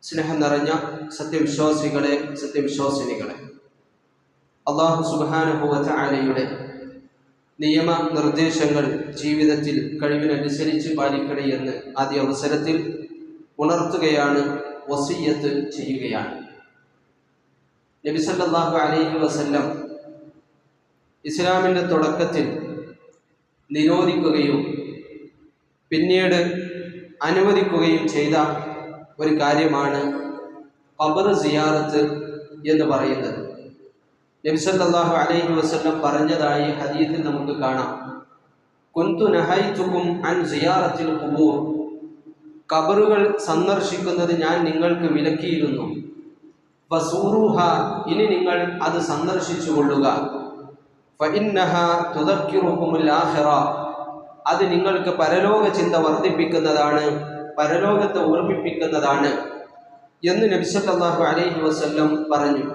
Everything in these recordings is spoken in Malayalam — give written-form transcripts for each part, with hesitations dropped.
സ്നേഹം നിറഞ്ഞ സത്യവിശ്വാസികളെ, സത്യവിശ്വാസിനികളെ, അല്ലാഹു സുബ്ഹാനഹു വ തആലയുടെ നിയമ നിർദ്ദേശങ്ങൾ ജീവിതത്തിൽ കഴിവിനനുസരിച്ച് പാലിക്കണേ എന്ന് ആദ്യ അവസരത്തിൽ ഉണർത്തുകയാണ്, വസിയ്യത്ത് ചെയ്യുകയാണ്. നബി സല്ലല്ലാഹു അലൈഹി വസല്ലം ഇസ്ലാമിൻ്റെ തുടക്കത്തിൽ നിരോധിക്കുകയും പിന്നീട് അനുവദിക്കുകയും ചെയ്ത ഒരു കാര്യമാണ് ഖബർ സിയാറത്ത് എന്ന് പറയുന്നത്. നബി സല്ലല്ലാഹു അലൈഹി വസല്ലം പറഞ്ഞതായി ഹദീസിൽ നമുക്ക് കാണാം, കുന്തു നഹൈതുകും അൻ സിയാറത്തിൽ ഖുബൂർ, ഖബറുകൾ സന്ദർശിക്കുന്നത് ഞാൻ നിങ്ങൾക്ക് വിലക്കിയിരുന്നു. ഫസൂറുഹ, ഇനി നിങ്ങൾ അത് സന്ദർശിച്ചു കൊള്ളുക. ഫഇന്നഹ തുദക്കിറുകുമുൽ ആഖിറ, അത് നിങ്ങൾക്ക് പരലോക ചിന്ത വർദ്ധിപ്പിക്കുന്നതാണ്, പരലോകത്തെ ഓർമ്മിപ്പിക്കുന്നതാണ് എന്ന് നബി സല്ലല്ലാഹു അലൈഹി വസല്ലം പറഞ്ഞു.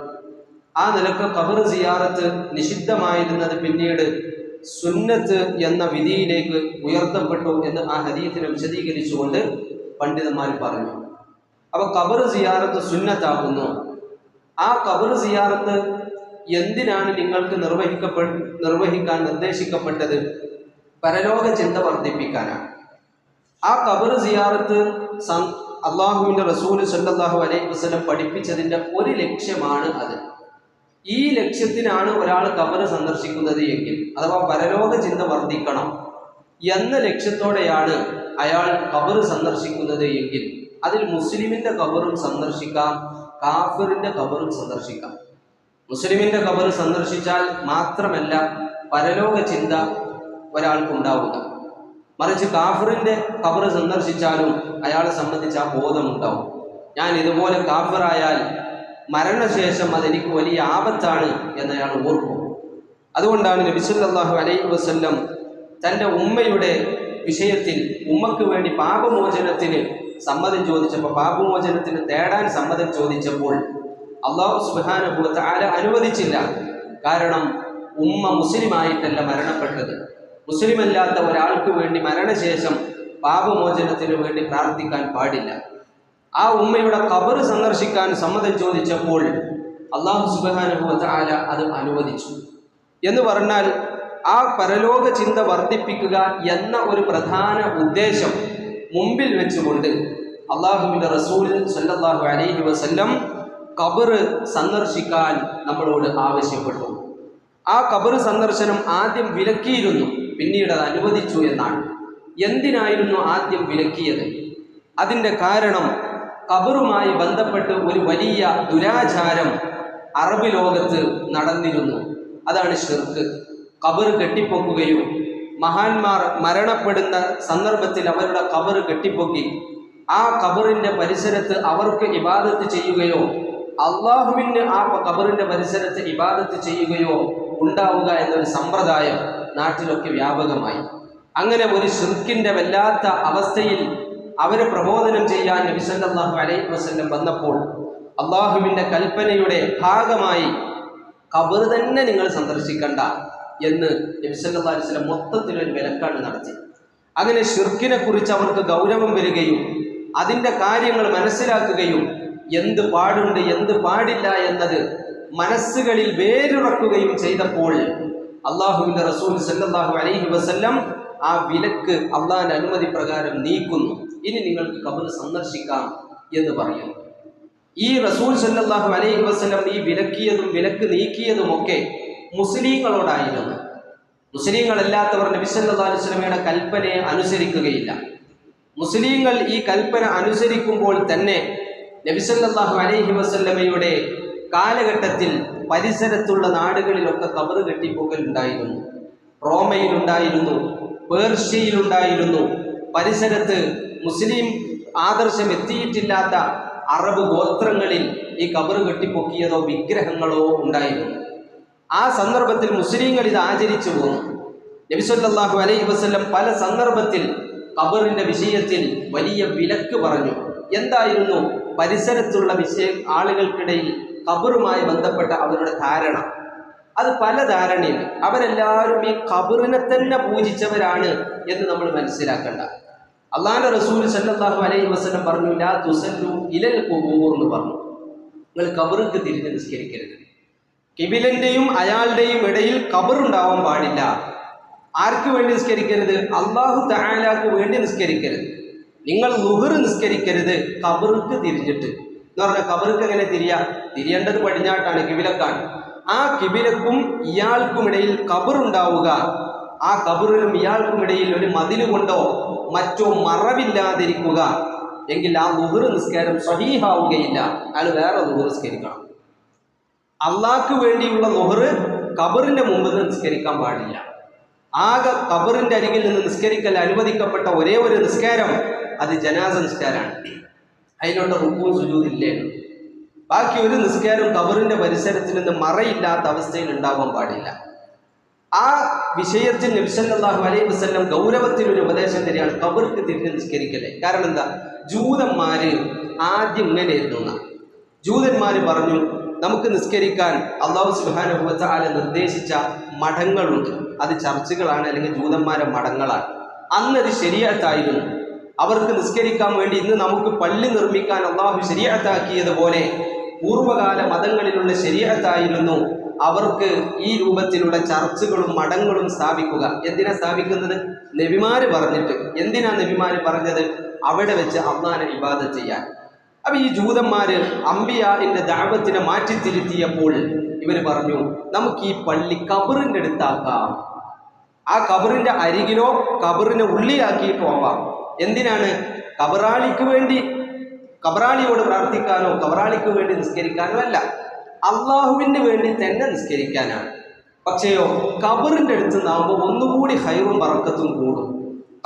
ആ നിലക്ക് ഖബർ സിയാറത്ത് നിഷിദ്ധമായിരുന്നത് പിന്നീട് സുന്നത്ത് എന്ന വിധിയിലേക്ക് ഉയർത്തപ്പെട്ടു എന്ന് ആ ഹദീസിനെ വിശദീകരിച്ചുകൊണ്ട് പണ്ഡിതന്മാർ പറഞ്ഞു. അപ്പോൾ ഖബർ സിയാറത്ത് സുന്നത്താകുന്നു. ആ ഖബർ സിയാറത്ത് എന്തിനാണ് നിങ്ങൾക്ക് നിർവഹിക്കാൻ നിർദ്ദേശിക്കപ്പെട്ടത്? പരലോക ചിന്ത വർദ്ധിപ്പിക്കാനാണ്. ആ ഖബർ സിയാറത്ത് അള്ളാഹുവിൻ്റെ റസൂൽ സല്ലല്ലാഹു അലൈഹി വസല്ലം പഠിപ്പിച്ചതിൻ്റെ ഒരു ലക്ഷ്യമാണ് അത്. ഈ ലക്ഷ്യത്തിനാണ് ഒരാൾ ഖബർ സന്ദർശിക്കുന്നത് എങ്കിൽ, അഥവാ പരലോക ചിന്ത വർദ്ധിക്കണം എന്ന ലക്ഷ്യത്തോടെയാണ് അയാൾ ഖബർ സന്ദർശിക്കുന്നത് എങ്കിൽ അതിൽ മുസ്ലിമിൻ്റെ ഖബറും സന്ദർശിക്കാം, കാഫിറിൻ്റെ ഖബറും സന്ദർശിക്കാം. മുസ്ലിമിൻ്റെ ഖബർ സന്ദർശിച്ചാൽ മാത്രമല്ല പരലോക ചിന്ത ഒരാൾക്കുണ്ടാവുക, മറിച്ച് കാഫിറിൻ്റെ ഖബർ സന്ദർശിച്ചാലും അയാളെ സംബന്ധിച്ച് ആ ബോധമുണ്ടാവും. ഞാൻ ഇതുപോലെ കാഫിറായാൽ മരണശേഷം അതെനിക്ക് വലിയ ആപത്താണ് എന്ന് അയാൾ ഓർക്കും. അതുകൊണ്ടാണ് നബി സല്ലല്ലാഹു അലൈഹി വസല്ലം തൻ്റെ ഉമ്മയുടെ വിഷയത്തിൽ ഉമ്മക്ക് വേണ്ടി പാപമോചനത്തിന് സമ്മതം ചോദിച്ചപ്പോൾ, പാപമോചനത്തിന് തേടാൻ സമ്മതം ചോദിച്ചപ്പോൾ അല്ലാഹു സുബ്ഹാനഹു വ തആല അനുവദിച്ചില്ല. കാരണം ഉമ്മ മുസ്ലിമായിട്ടല്ല മരണപ്പെട്ടത്. മുസ്ലിമല്ലാത്ത ഒരാൾക്ക് വേണ്ടി മരണശേഷം പാപമോചനത്തിന് വേണ്ടി പ്രാർത്ഥിക്കാൻ പാടില്ല. ആ ഉമ്മയുടെ ഖബർ സന്ദർശിക്കാൻ സമ്മതം ചോദിച്ചപ്പോൾ അല്ലാഹു സുബ്ഹാനഹു വ തആല അത് അനുവദിച്ചു. എന്ന് പറഞ്ഞാൽ ആ പരലോക ചിന്ത വർദ്ധിപ്പിക്കുക എന്ന ഒരു പ്രധാന ഉദ്ദേശം മുമ്പിൽ വെച്ചുകൊണ്ട് അല്ലാഹുവിൻ്റെ റസൂൽ സല്ലല്ലാഹു അലൈഹി വസല്ലം ഖബർ സന്ദർശിക്കാൻ നമ്മളോട് ആവശ്യപ്പെട്ടു. ആ ഖബർ സന്ദർശനം ആദ്യം വിലക്കിയിരുന്നു, പിന്നീട് അത് അനുവദിച്ചു എന്നാണ്. എന്തിനായിരുന്നു ആദ്യം വിലക്കിയത്? അതിൻ്റെ കാരണം ഖബറുമായി ബന്ധപ്പെട്ട് ഒരു വലിയ ദുരാചാരം അറബ് ലോകത്ത് നടന്നിരുന്നു. അതാണ് ശിർക്ക്. ഖബർ കെട്ടിപ്പൊക്കുകയും മഹാന്മാർ മരണപ്പെടുന്ന സന്ദർഭത്തിൽ അവരുടെ ഖബർ കെട്ടിപ്പൊക്കി ആ ഖബറിൻ്റെ പരിസരത്ത് അവർക്ക് ഇബാദത്ത് ചെയ്യുകയോ അള്ളാഹുവിന് ആ ഖബറിൻ്റെ പരിസരത്ത് ഇബാദത്ത് ചെയ്യുകയോ ഉണ്ടാവുക എന്നൊരു സമ്പ്രദായം നാട്ടിലൊക്കെ വ്യാപകമായി. അങ്ങനെ ഒരു ശിർക്കിൻ്റെ വല്ലാത്ത അവസ്ഥയിൽ അവരെ പ്രബോധനം ചെയ്യാൻ നബി സല്ലല്ലാഹു അലൈഹി വസല്ലം വന്നപ്പോൾ അള്ളാഹുവിൻ്റെ കൽപ്പനയുടെ ഭാഗമായി ഖബർ തന്നെ നിങ്ങൾ സന്ദർശിക്കണ്ട എന്ന് നബി സല്ലല്ലാഹു അലൈഹി വസല്ലം മൊത്തത്തിലൊരു വിലക്കാണ് നടത്തി. അങ്ങനെ ശിർക്കിനെ കുറിച്ച് അവർക്ക് ഗൗരവം വരികയും അതിൻ്റെ കാര്യങ്ങൾ മനസ്സിലാക്കുകയും എന്ത് പാടുണ്ട് എന്ത് പാടില്ല എന്നത് മനസ്സുകളിൽ വേരുറക്കുകയും ചെയ്തപ്പോൾ അള്ളാഹുവിൻ്റെ റസൂൽ സല്ലല്ലാഹു അലൈഹി വസല്ലം ആ വിലക്ക് അള്ളാഹിൻ്റെ അനുമതി പ്രകാരം നീക്കുന്നു. ഇനി നിങ്ങൾക്ക് ഖബർ സന്ദർശിക്കാം എന്ന് പറയുന്നു. ഈ റസൂൽ സല്ലല്ലാഹു അലൈഹി വസല്ലം ഈ വിലക്കിയതും വിലക്ക് നീക്കിയതുമൊക്കെ മുസ്ലിങ്ങളോടായിരുന്നു. മുസ്ലിങ്ങളല്ലാത്തവർ നബി സല്ലല്ലാഹു അലൈഹി വസല്ലമയുടെ കൽപ്പനയെ അനുസരിക്കുകയില്ല. മുസ്ലിങ്ങൾ ഈ കൽപ്പന അനുസരിക്കുമ്പോൾ തന്നെ നബി സല്ലല്ലാഹു അലൈഹി വസല്ലമയുടെ കാലഘട്ടത്തിൽ പരിസരത്തുള്ള നാടുകളിലൊക്കെ ഖബർ കെട്ടിപ്പൊക്കലുണ്ടായിരുന്നു. റോമയിലുണ്ടായിരുന്നു, പേർഷ്യയിലുണ്ടായിരുന്നു. പരിസരത്ത് മുസ്ലിം ആദർശം എത്തിയിട്ടില്ലാത്ത അറബ് ഗോത്രങ്ങളിൽ ഈ ഖബർ കെട്ടിപ്പൊക്കിയതോ വിഗ്രഹങ്ങളോ ഉണ്ടായിരുന്നു. ആ സന്ദർഭത്തിൽ മുസ്ലിങ്ങൾ ഇത് ആചരിച്ചു പോന്നു. നബി സല്ലല്ലാഹു അലൈഹി വസല്ലം പല സന്ദർഭത്തിൽ ഖബറിൻ്റെ വിഷയത്തിൽ വലിയ വിലക്ക് പറഞ്ഞു. എന്തായിരുന്നു പരിസരത്തുള്ള ആളുകൾക്കിടയിൽ ഖബറുമായി ബന്ധപ്പെട്ട അവരുടെ ധാരണ? അത് പല ധാരണയുണ്ട്. അവരെല്ലാവരും ഈ ഖബറിനെ തന്നെ പൂജിച്ചവരാണ് എന്ന് നമ്മൾ മനസ്സിലാക്കണ്ട. അള്ളാഹുവിന്റെ റസൂൽ സല്ലല്ലാഹു അലൈഹി വസല്ലം പറഞ്ഞു, ലാ തുസല്ലു ഇലൽ ഖുബൂർ എന്ന് പറഞ്ഞു. നിങ്ങൾ ഖബർക്ക് തിരിഞ്ഞ് നിസ്കരിക്കരുത്. കിബിലന്റെയും അയാളുടെയും ഇടയിൽ ഖബറുണ്ടാവാൻ പാടില്ല. ആർക്ക് വേണ്ടി നിസ്കരിക്കരുത്? അല്ലാഹു തആലാക്ക് വേണ്ടി നിസ്കരിക്കരുത്. നിങ്ങൾ ളുഹ്ർ നിസ്കരിക്കരുത് ഖബർക്ക് തിരിഞ്ഞിട്ട്. എന്ന് പറഞ്ഞാൽ ഖബർക്ക് എങ്ങനെ തിരിയേണ്ടത് പടിഞ്ഞാട്ടാണ്, കിബിലക്കാണ്. ആ കിബിലക്കും ഇയാൾക്കും ഇടയിൽ ഖബറുണ്ടാവുക, ആ ഖബറിനും ഇയാൾക്കും ഇടയിൽ ഒരു മതിൽ കൊണ്ടോ മറ്റോ മറവില്ലാതിരിക്കുക എങ്കിൽ ആ ളുഹ്ർ നിസ്കാരം സ്വഹീഹാവുകയില്ല. അയാൾ വേറെ ളുഹ്ർ നിസ്കരിക്കണം. അള്ളാഹ്ക്ക് വേണ്ടിയുള്ള ളുഹ്ർ ഖബറിന്റെ മുമ്പ് നിസ്കരിക്കാൻ പാടില്ല. ആകെ ഖബറിന്റെ അരികിൽ നിന്ന് നിസ്കരിക്കൽ അനുവദിക്കപ്പെട്ട ഒരേ ഒരു നിസ്കാരം അത് ജനാസ നിസ്കാരമാണ്. അതിനോട്ട് റുക്കൂ സുജൂദ് ഇല്ലേ. ബാക്കി ഒരു നിസ്കാരം ഖബറിന്റെ പരിസരത്തിൽ നിന്ന് മറയില്ലാത്ത അവസ്ഥയിൽ ഉണ്ടാവാൻ പാടില്ല. ആ വിഷയത്തിൽ നബി സല്ലല്ലാഹു അലൈഹി വസല്ലം ഗൗരവത്തിൽ ഒരു ഉപദേശം തരികയാണ്, ഖബർക്ക് തിരിഞ്ഞ് നിസ്കരിക്കല്ലേ. കാരണം എന്താ? ജൂതന്മാര് ആദ്യം ഇങ്ങനെയായിരുന്നു. ജൂതന്മാര് പറഞ്ഞു, നമുക്ക് നിസ്കരിക്കാൻ അല്ലാഹു സുബ്ഹാനഹു വ തആല നിർദ്ദേശിച്ച മഠങ്ങളുണ്ട്. അത് ചർച്ചുകളാണ്, അല്ലെങ്കിൽ ജൂതന്മാരെ മഠങ്ങളാണ്. അന്നത് ശരീഅത്തായിരുന്നു. അവർക്ക് നിസ്കരിക്കാൻ വേണ്ടി ഇന്ന് നമുക്ക് പള്ളി നിർമ്മിക്കാൻ അല്ലാഹു ശരീഅത്താക്കിയതുപോലെ പൂർവ്വകാല മതങ്ങളിലുള്ള ശരീഅത്തായിരുന്നു അവർക്ക് ഈ രൂപത്തിലുള്ള ചർച്ചുകളും മഠങ്ങളും സ്ഥാപിക്കുക. എന്തിനാ സ്ഥാപിക്കുന്നത്? നബിമാര് പറഞ്ഞിട്ട്. എന്തിനാ നബിമാര് പറഞ്ഞത്? അവിടെ വെച്ച് അള്ളാഹനെ ഇബാദത്ത് ചെയ്യാൻ. അപ്പൊ ഈ ജൂതന്മാര് അംബിയാഇന്റെ ദഅവത്തിനെ മാറ്റിത്തിരുത്തിയപ്പോൾ ഇവര് പറഞ്ഞു, നമുക്ക് ഈ പള്ളി ഖബറിന്റെ അടുത്താക്കാം. ആ ഖബറിന്റെ അരികിലോ ഖബറിനെ ഉള്ളിലാക്കിയിട്ട് പോവാം. എന്തിനാണ്? ഖബറാളിക്ക് വേണ്ടി, ഖബറാളിയോട് പ്രാർത്ഥിക്കാനോ ഖബറാളിക്ക് വേണ്ടി നിസ്കരിക്കാനോ അല്ല, അള്ളാഹുവിന് വേണ്ടി തന്നെ നിസ്കരിക്കാനാണ്. പക്ഷെയോ ഖബറിന്റെ അടുത്ത് നിന്നാവുമ്പോൾ ഒന്നുകൂടി ഖൈറും ബറക്കത്തും കൂടും.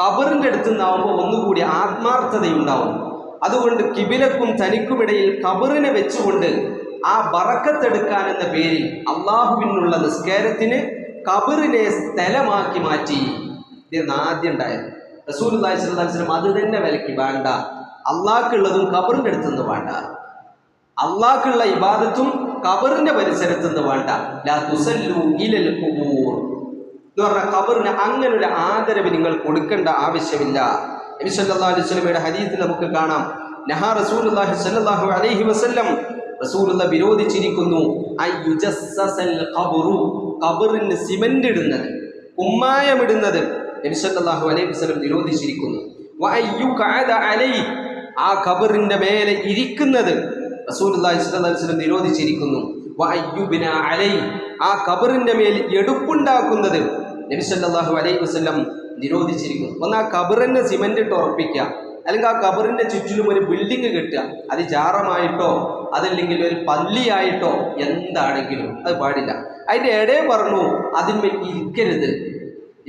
ഖബറിന്റെ അടുത്ത് നിന്നാവുമ്പോൾ ഒന്നുകൂടി ആത്മാർത്ഥതയുണ്ടാവും. അതുകൊണ്ട് കിബിലക്കും തനിക്കുമിടയിൽ ഖബറിനെ വെച്ചുകൊണ്ട് ആ ബറക്കത്തെടുക്കാൻ എന്ന പേരിൽ അള്ളാഹുവിനുള്ള നിസ്കാരത്തിന് ഖബറിനെ സ്ഥലമാക്കി മാറ്റി. ഇത് ആദ്യം ഉണ്ടായത്. റസൂലുള്ളാഹി സ്വല്ലല്ലാഹു അലൈഹി വസല്ലം അത് തന്നെ വിലക്കി. വേണ്ട, അള്ളാഹ്ക്കുള്ളതും ഖബറിന്റെ അടുത്തുനിന്ന് വേണ്ട, അള്ളാഹ്ക്കുള്ള ഇബാദത്തും ഖബറിന്റെ പരിസരത്ത് നിന്ന് വേണ്ട. ലാ തുസല്ലു ഇലൽ ഖുബൂർ എന്ന് പറഞ്ഞാൽ ഖബറിന് അങ്ങനെ ഒരു ആദരവ് നിങ്ങൾ കൊടുക്കേണ്ട ആവശ്യമില്ല. നബി സല്ലല്ലാഹു അലൈഹി വസല്ലമയുടെ ഹദീസിൽ നമുക്ക് കാണാം, നഹാ റസൂലുള്ളാഹി സ്വല്ലല്ലാഹു അലൈഹി വസല്ലം, റസൂലുള്ള വിരോധിച്ചിരിക്കുന്നു, അയ്യുജസ്സസൽ ഖബ്റു, ഖബറിന് സിമന്റ് ഇടുന്നത്, കുമ്മായമിടുന്നത് നബി സല്ലല്ലാഹു അലൈഹി വസല്ലം വിരോധിച്ചിരിക്കുന്നു. വഅയ്യുഖഅദ അലൈഹി, ആ ഖബറിന്റെ മേലെ ഇരിക്കുന്നത് റസൂലുള്ളാഹി സ്വല്ലല്ലാഹു അലൈഹി വസല്ലം നിരോധിച്ചിരിക്കുന്നു. വഅയ്യുബ്ന അലൈഹി, ആ ഖബറിന്റെ മേൽ എടുപ്പുണ്ടാക്കുന്നത് നബി സല്ലല്ലാഹു അലൈഹി വസല്ലം നിരോധിച്ചിരിക്കുന്നു. ഒന്ന് ആ ഖബറിനെ സിമന്റ് ഇട്ട് ഉറപ്പിക്കുക, അല്ലെങ്കിൽ ആ ഖബറിന്റെ ചുറ്റിലും ഒരു ബിൽഡിംഗ് കെട്ടുക. അത് ജാറമായിട്ടോ അതല്ലെങ്കിൽ ഒരു പള്ളിയായിട്ടോ എന്താണെങ്കിലും അത് പാടില്ല. അതിൻ്റെ ഇടയിൽ പറഞ്ഞു അതിന്മേൽ ഇരിക്കരുത്.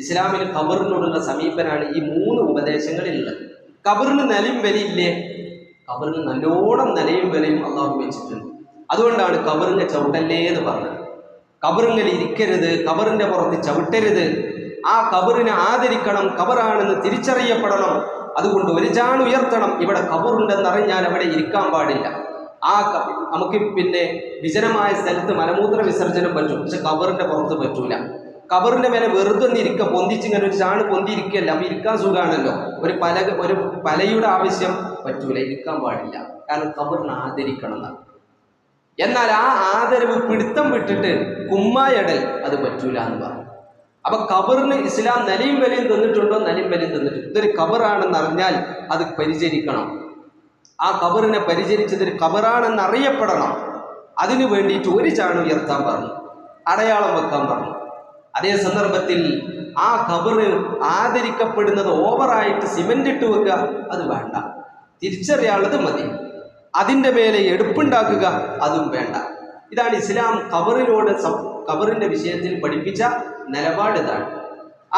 ഇസ്ലാമിൽ ഖബറിനോടുള്ള സമീപനാണ് ഈ 3 ഉപദേശങ്ങളിലുള്ളത്. ഖബറിന് നിലയും വിലയില്ലേ? ഖബറിന് നല്ലോണം നിലയും വിലയും അള്ളാഹു വെച്ചിട്ടുണ്ട്. അതുകൊണ്ടാണ് ഖബറിനെ ചവിട്ടല്ലേ എന്ന് പറഞ്ഞത്. ഖബറിൽ ഇരിക്കരുത്, ഖബറിന്റെ പുറത്ത് ചവിട്ടരുത്. ആ ഖബറിനെ ആദരിക്കണം, ഖബറാണെന്ന് തിരിച്ചറിയപ്പെടണം. അതുകൊണ്ട് ഒരു ചാൺ ഉയർത്തണം. ഇവിടെ ഖബറുണ്ടെന്നറിഞ്ഞാൽ അവിടെ ഇരിക്കാൻ പാടില്ല. നമുക്ക് പിന്നെ വിജനമായ സ്ഥലത്ത് മലമൂത്ര വിസർജനം പറ്റും, പക്ഷെ ഖബറിന്റെ പുറത്ത് പറ്റൂല. ഖബറിന്റെ മേലെ വെറുതെ ഇരിക്ക, പൊന്തിച്ചിങ്ങനെ ഒരു ചാണ് പൊന്തിരിക്കല്ല, അപ്പൊ ഇരിക്കാൻ സുഖാണല്ലോ. ഒരു പലയുടെ ആവശ്യം പറ്റൂല, ഇരിക്കാൻ പാടില്ല. കാരണം ഖബറിനെ ആദരിക്കണം എന്നാണ്. എന്നാൽ ആ ആദരവ് പിടുത്തം വിട്ടിട്ട് കുമ്മായടൽ അത് പറ്റൂല എന്ന് പറഞ്ഞു. അപ്പൊ ഖബറിന് ഇസ്ലാം നിലയും വിലയും തന്നിട്ടുണ്ടോ? നിലയും വിലയും തന്നിട്ടുണ്ട്. ഇതൊരു ഖബറാണെന്ന് അറിഞ്ഞാൽ അത് പരിചരിക്കണം. ആ ഖബറിനെ പരിചരിച്ചതൊരു ഖബറാണെന്ന് അറിയപ്പെടണം. അതിനു വേണ്ടിയിട്ട് ഒരു ചാണ് ഉയർത്താൻ പറഞ്ഞു, അടയാളം വെക്കാൻ പറഞ്ഞു. അതേ സന്ദർഭത്തിൽ ആ ഖബറ് ആദരിക്കപ്പെടുന്നത് ഓവറായിട്ട് സിമെന്റ് ഇട്ട് വെക്കുക അത് വേണ്ട. തിരിച്ചറിയാനുള്ളത് മതി. അതിൻ്റെ മേലെ എടുപ്പുണ്ടാക്കുക അതും വേണ്ട. ഇതാണ് ഇസ്ലാം ഖബറിനോട് ഖബറിന്റെ വിഷയത്തിൽ പഠിപ്പിച്ച നിലപാട്. ഇതാണ്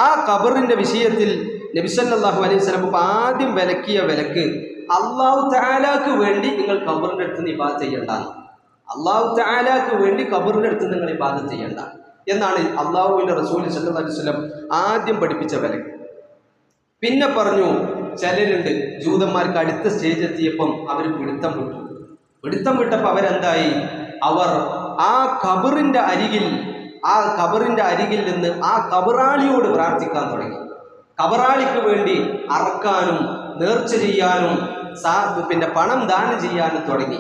ആ ഖബറിന്റെ വിഷയത്തിൽ നബി സല്ലല്ലാഹു അലൈഹി വസല്ലം ആദ്യം വിലക്കിയ വിലക്ക് അല്ലാഹു തആലാക്ക് വേണ്ടി നിങ്ങൾ ഖബറിന്റെ അടുത്ത് നിന്ന് ഇബാദത്ത് ചെയ്യണ്ട. അല്ലാഹു തആലാക്ക് വേണ്ടി ഖബറിന്റെ അടുത്ത് നിങ്ങൾ ഇബാദത്ത് ചെയ്യണ്ട എന്നാണ് അല്ലാഹുവിന്റെ റസൂൽ സല്ലല്ലാഹു അലൈഹി വസല്ലം ആദ്യം പഠിപ്പിച്ച വിലക്ക്. പിന്നെ പറഞ്ഞു, ചിലരുണ്ട് ജൂതന്മാർക്ക് അടുത്ത സ്റ്റേജ് എത്തിയപ്പം അവർ പിടുത്തം വിട്ടപ്പോൾ അവരെന്തായി? അവർ ആ ഖബറിന്റെ അരികിൽ നിന്ന് ആ ഖബറാളിയോട് പ്രാർത്ഥിക്കാൻ തുടങ്ങി. ഖബറാളിക്ക് വേണ്ടി അറക്കാനും നേർച്ച ചെയ്യാനും പിന്നെ പണം ദാനം ചെയ്യാനും തുടങ്ങി.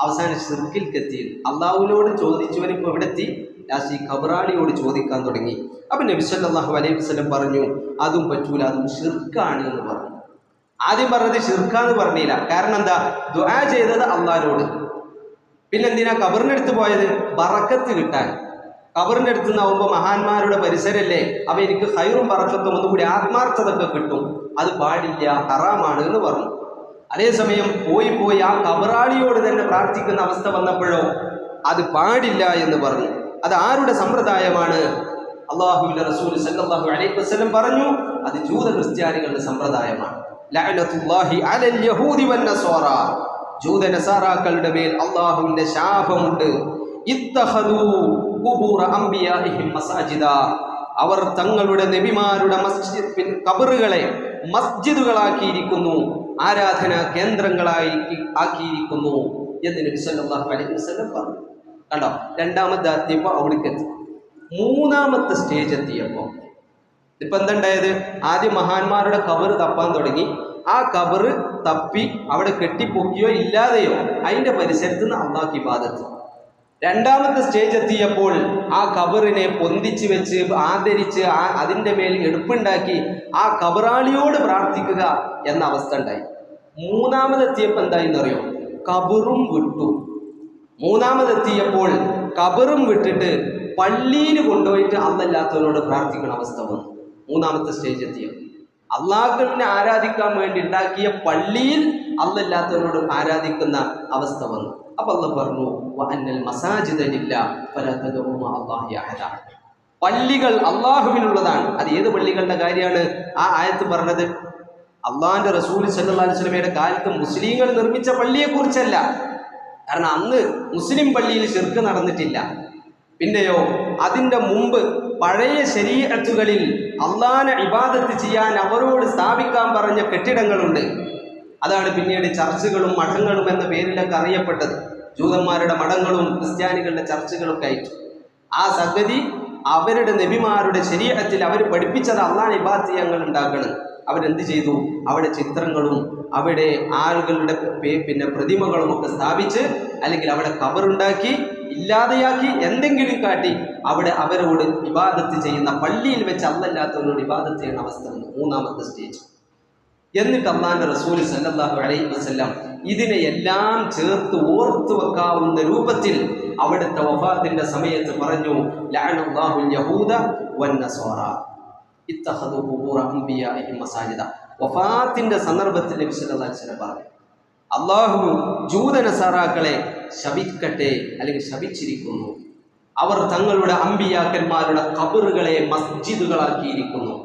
അവസാനം ശിർക്കിൽക്കെത്തി. അള്ളാഹുവിനോട് ചോദിച്ചവനിപ്പോൾ ഇവിടെ എത്തി, ലാസ്റ്റ് ഈ ഖബറാളിയോട് ചോദിക്കാൻ തുടങ്ങി. അപ്പം നബി സല്ലല്ലാഹു അലൈഹി വസല്ലം പറഞ്ഞു, അതും പറ്റൂല, അതും ശിർക്കാണ് എന്ന് പറഞ്ഞു. ആദ്യം പറഞ്ഞത് ശിർക്കാന്ന് പറഞ്ഞില്ല. കാരണം എന്താ? ദുആ ചെയ്തത് അള്ളാഹിനോട്. പിന്നെന്തിനാ ഖബറിൻ്റെ അടുത്ത് പോയത്? ബറക്കത്ത് കിട്ടാൻ. ഖബറിൻ്റെ അടുത്ത് നിന്നാവുമ്പോൾ മഹാന്മാരുടെ പരിസരല്ലേ, അപ്പോൾ എനിക്ക് ഖൈറും ബറക്കത്തും ഒന്നുകൂടി ആത്മാർത്ഥതൊക്കെ കിട്ടും. അത് പാടില്ല, ഹറാമാണ് എന്ന് പറഞ്ഞു. അതേസമയം പോയി ആ ഖബറാളിയോട് തന്നെ പ്രാർത്ഥിക്കുന്ന അവസ്ഥ വന്നപ്പോഴോ അത് പാടില്ല എന്ന് പറഞ്ഞു. അത് ആരുടെ സമ്പ്രദായമാണ്? അല്ലാഹുവിന്റെ റസൂൽ സല്ലല്ലാഹു അലൈഹി വസല്ലം പറഞ്ഞു, അത് ജൂത ക്രിസ്ത്യാനികളുടെ സമ്പ്രദായമാണ്. ലഅനത്തുല്ലാഹി അലൽ യഹൂദി വന്നസ്വാറ, ജൂത നസാറാക്കളുടെ മേൽ അല്ലാഹുവിന്റെ ശാപമുണ്ട്. ഇത്തഖദൂ ഖുബൂറ അംബിയാഇഹിം മസാജിദ, അവർ തങ്ങളുടെ നബിമാരുടെ മസ്ജിദ് ഖബറുകളെ മസ്ജിദുകളാക്കിയിരിക്കുന്നു, ആരാധനാ കേന്ദ്രങ്ങളായി ആക്കിയിരിക്കുന്നു എന്ന് നബി സല്ലല്ലാഹു അലൈഹി വസല്ലം പറഞ്ഞു. കണ്ടോ, രണ്ടാമത്തെ എത്തിയപ്പോൾ അവിടേക്ക് എത്തി. മൂന്നാമത്തെ സ്റ്റേജ് എത്തിയപ്പോൾ ഇപ്പം എന്തുണ്ടായത്? ആദ്യം മഹാന്മാരുടെ ഖബർ തപ്പാൻ തുടങ്ങി. ആ ഖബർ തപ്പി അവിടെ കെട്ടിപ്പൊക്കിയോ ഇല്ലാതെയോ അതിൻ്റെ പരിസരത്ത് നിന്ന് അള്ളാഹ് ഇബാദത്ത്. രണ്ടാമത്തെ സ്റ്റേജ് എത്തിയപ്പോൾ ആ ഖബറിനെ പൊന്തിച്ച് വെച്ച് ആദരിച്ച് അതിൻ്റെ മേൽ എടുപ്പുണ്ടാക്കി ആ ഖബറാളിയോട് പ്രാർത്ഥിക്കുക എന്ന അവസ്ഥ ഉണ്ടായി. മൂന്നാമതെത്തിയപ്പോൾ എന്തായിന്നറിയോ? ഖബറും വിട്ടു. മൂന്നാമതെത്തിയപ്പോൾ ഖബറും വിട്ടിട്ട് പള്ളിയിൽ കൊണ്ടുപോയിട്ട് അല്ലാത്തവരോട് പ്രാർത്ഥിക്കുന്ന അവസ്ഥ വന്നു. മൂന്നാമത്തെ സ്റ്റേജ് എത്തിയപ്പോൾ അള്ളാഹുവിനെ ആരാധിക്കാൻ വേണ്ടി ഉണ്ടാക്കിയ പള്ളിയിൽ അല്ലാത്തവരോട് ആരാധിക്കുന്ന അവസ്ഥ വന്നു. അപ്പൊ അള്ളാഹ് പറഞ്ഞു, വഅന്നൽ മസാജിദ ലില്ലാഹ് ഫലാ തദ്ഉ മഅല്ലാഹി അഹദ, പള്ളികൾ അള്ളാഹുവിനുള്ളതാണ്. അത് ഏത് പള്ളികളുടെ കാര്യമാണ് ആ ആയത്ത് പറഞ്ഞത്? അള്ളാഹിന്റെ റസൂൽ സല്ലല്ലാഹു അലൈഹി വസല്ലമയുടെ കാലത്ത് മുസ്ലിങ്ങൾ നിർമ്മിച്ച പള്ളിയെക്കുറിച്ചല്ല. കാരണം അന്ന് മുസ്ലിം പള്ളിയിൽ ശിർക്ക് നടന്നിട്ടില്ല. പിന്നെയോ അതിൻ്റെ മുമ്പ് പഴയ ശരീഅത്തുകളിൽ അള്ളാഹിനെ ഇബാദത്ത് ചെയ്യാൻ അവരോട് സ്ഥാപിക്കാൻ പറഞ്ഞ കെട്ടിടങ്ങളുണ്ട്. അതാണ് പിന്നീട് ചർച്ചുകളും മഠങ്ങളും എന്ന പേരിലൊക്കെ അറിയപ്പെട്ടത്. ജൂതന്മാരുടെ മഠങ്ങളും ക്രിസ്ത്യാനികളുടെ ചർച്ചുകളൊക്കെ ആയിട്ട് ആ സംഗതി അവരുടെ നബിമാരുടെ ശരീഅത്തിൽ അവർ പഠിപ്പിച്ചത് അള്ളാഹിനെ ഇബാദത്ത് ചെയ്യാൻ ഉണ്ടാക്കണം. അവരെന്ത് ചെയ്തു? അവിടെ ചിത്രങ്ങളും അവിടെ ആളുകളുടെ പിന്നെ പ്രതിമകളും ഒക്കെ സ്ഥാപിച്ച്, അല്ലെങ്കിൽ അവിടെ ഖബറുണ്ടാക്കി ഇല്ലാതെയാക്കി എന്തെങ്കിലും കാട്ടി അവിടെ അവരോട് ഇബാദത്ത് ചെയ്യുന്ന, പള്ളിയിൽ വെച്ച് അല്ലാത്തവരോട് ഇബാദത്ത് ചെയ്യുന്ന അവസ്ഥ വന്നു. മൂന്നാമത്തെ സ്റ്റേജ്. എന്നിട്ട് അല്ലാഹുവിന്റെ റസൂൽ സല്ലല്ലാഹു അലൈഹി വസല്ലം ഇതിനെ എല്ലാം ചേർത്ത് ഓർത്തു വെക്കാവുന്ന രൂപത്തിൽ അവിടുത്തെ വഫാത്തിന്റെ സമയത്ത് പറഞ്ഞു, ലഅനല്ലാഹുൽ യഹൂദ വന്നസ്വാറ ഇത്തഖദു ഖുബൂറ അംബിയാഇഹിം മസാജിദ. വഫാത്തിന്റെ സന്ദർഭത്തിൽ നബി സല്ലല്ലാഹു അലൈഹി വസല്ലം പറഞ്ഞു, അള്ളാഹു ജൂത നസാറാക്കളെ ശപിക്കട്ടെ, അല്ലെങ്കിൽ ശപിച്ചിരിക്കുന്നു. അവർ തങ്ങളുടെ അമ്പിയാക്കന്മാരുടെ ഖബറുകളെ മസ്ജിദുകളാക്കിയിരിക്കുന്നു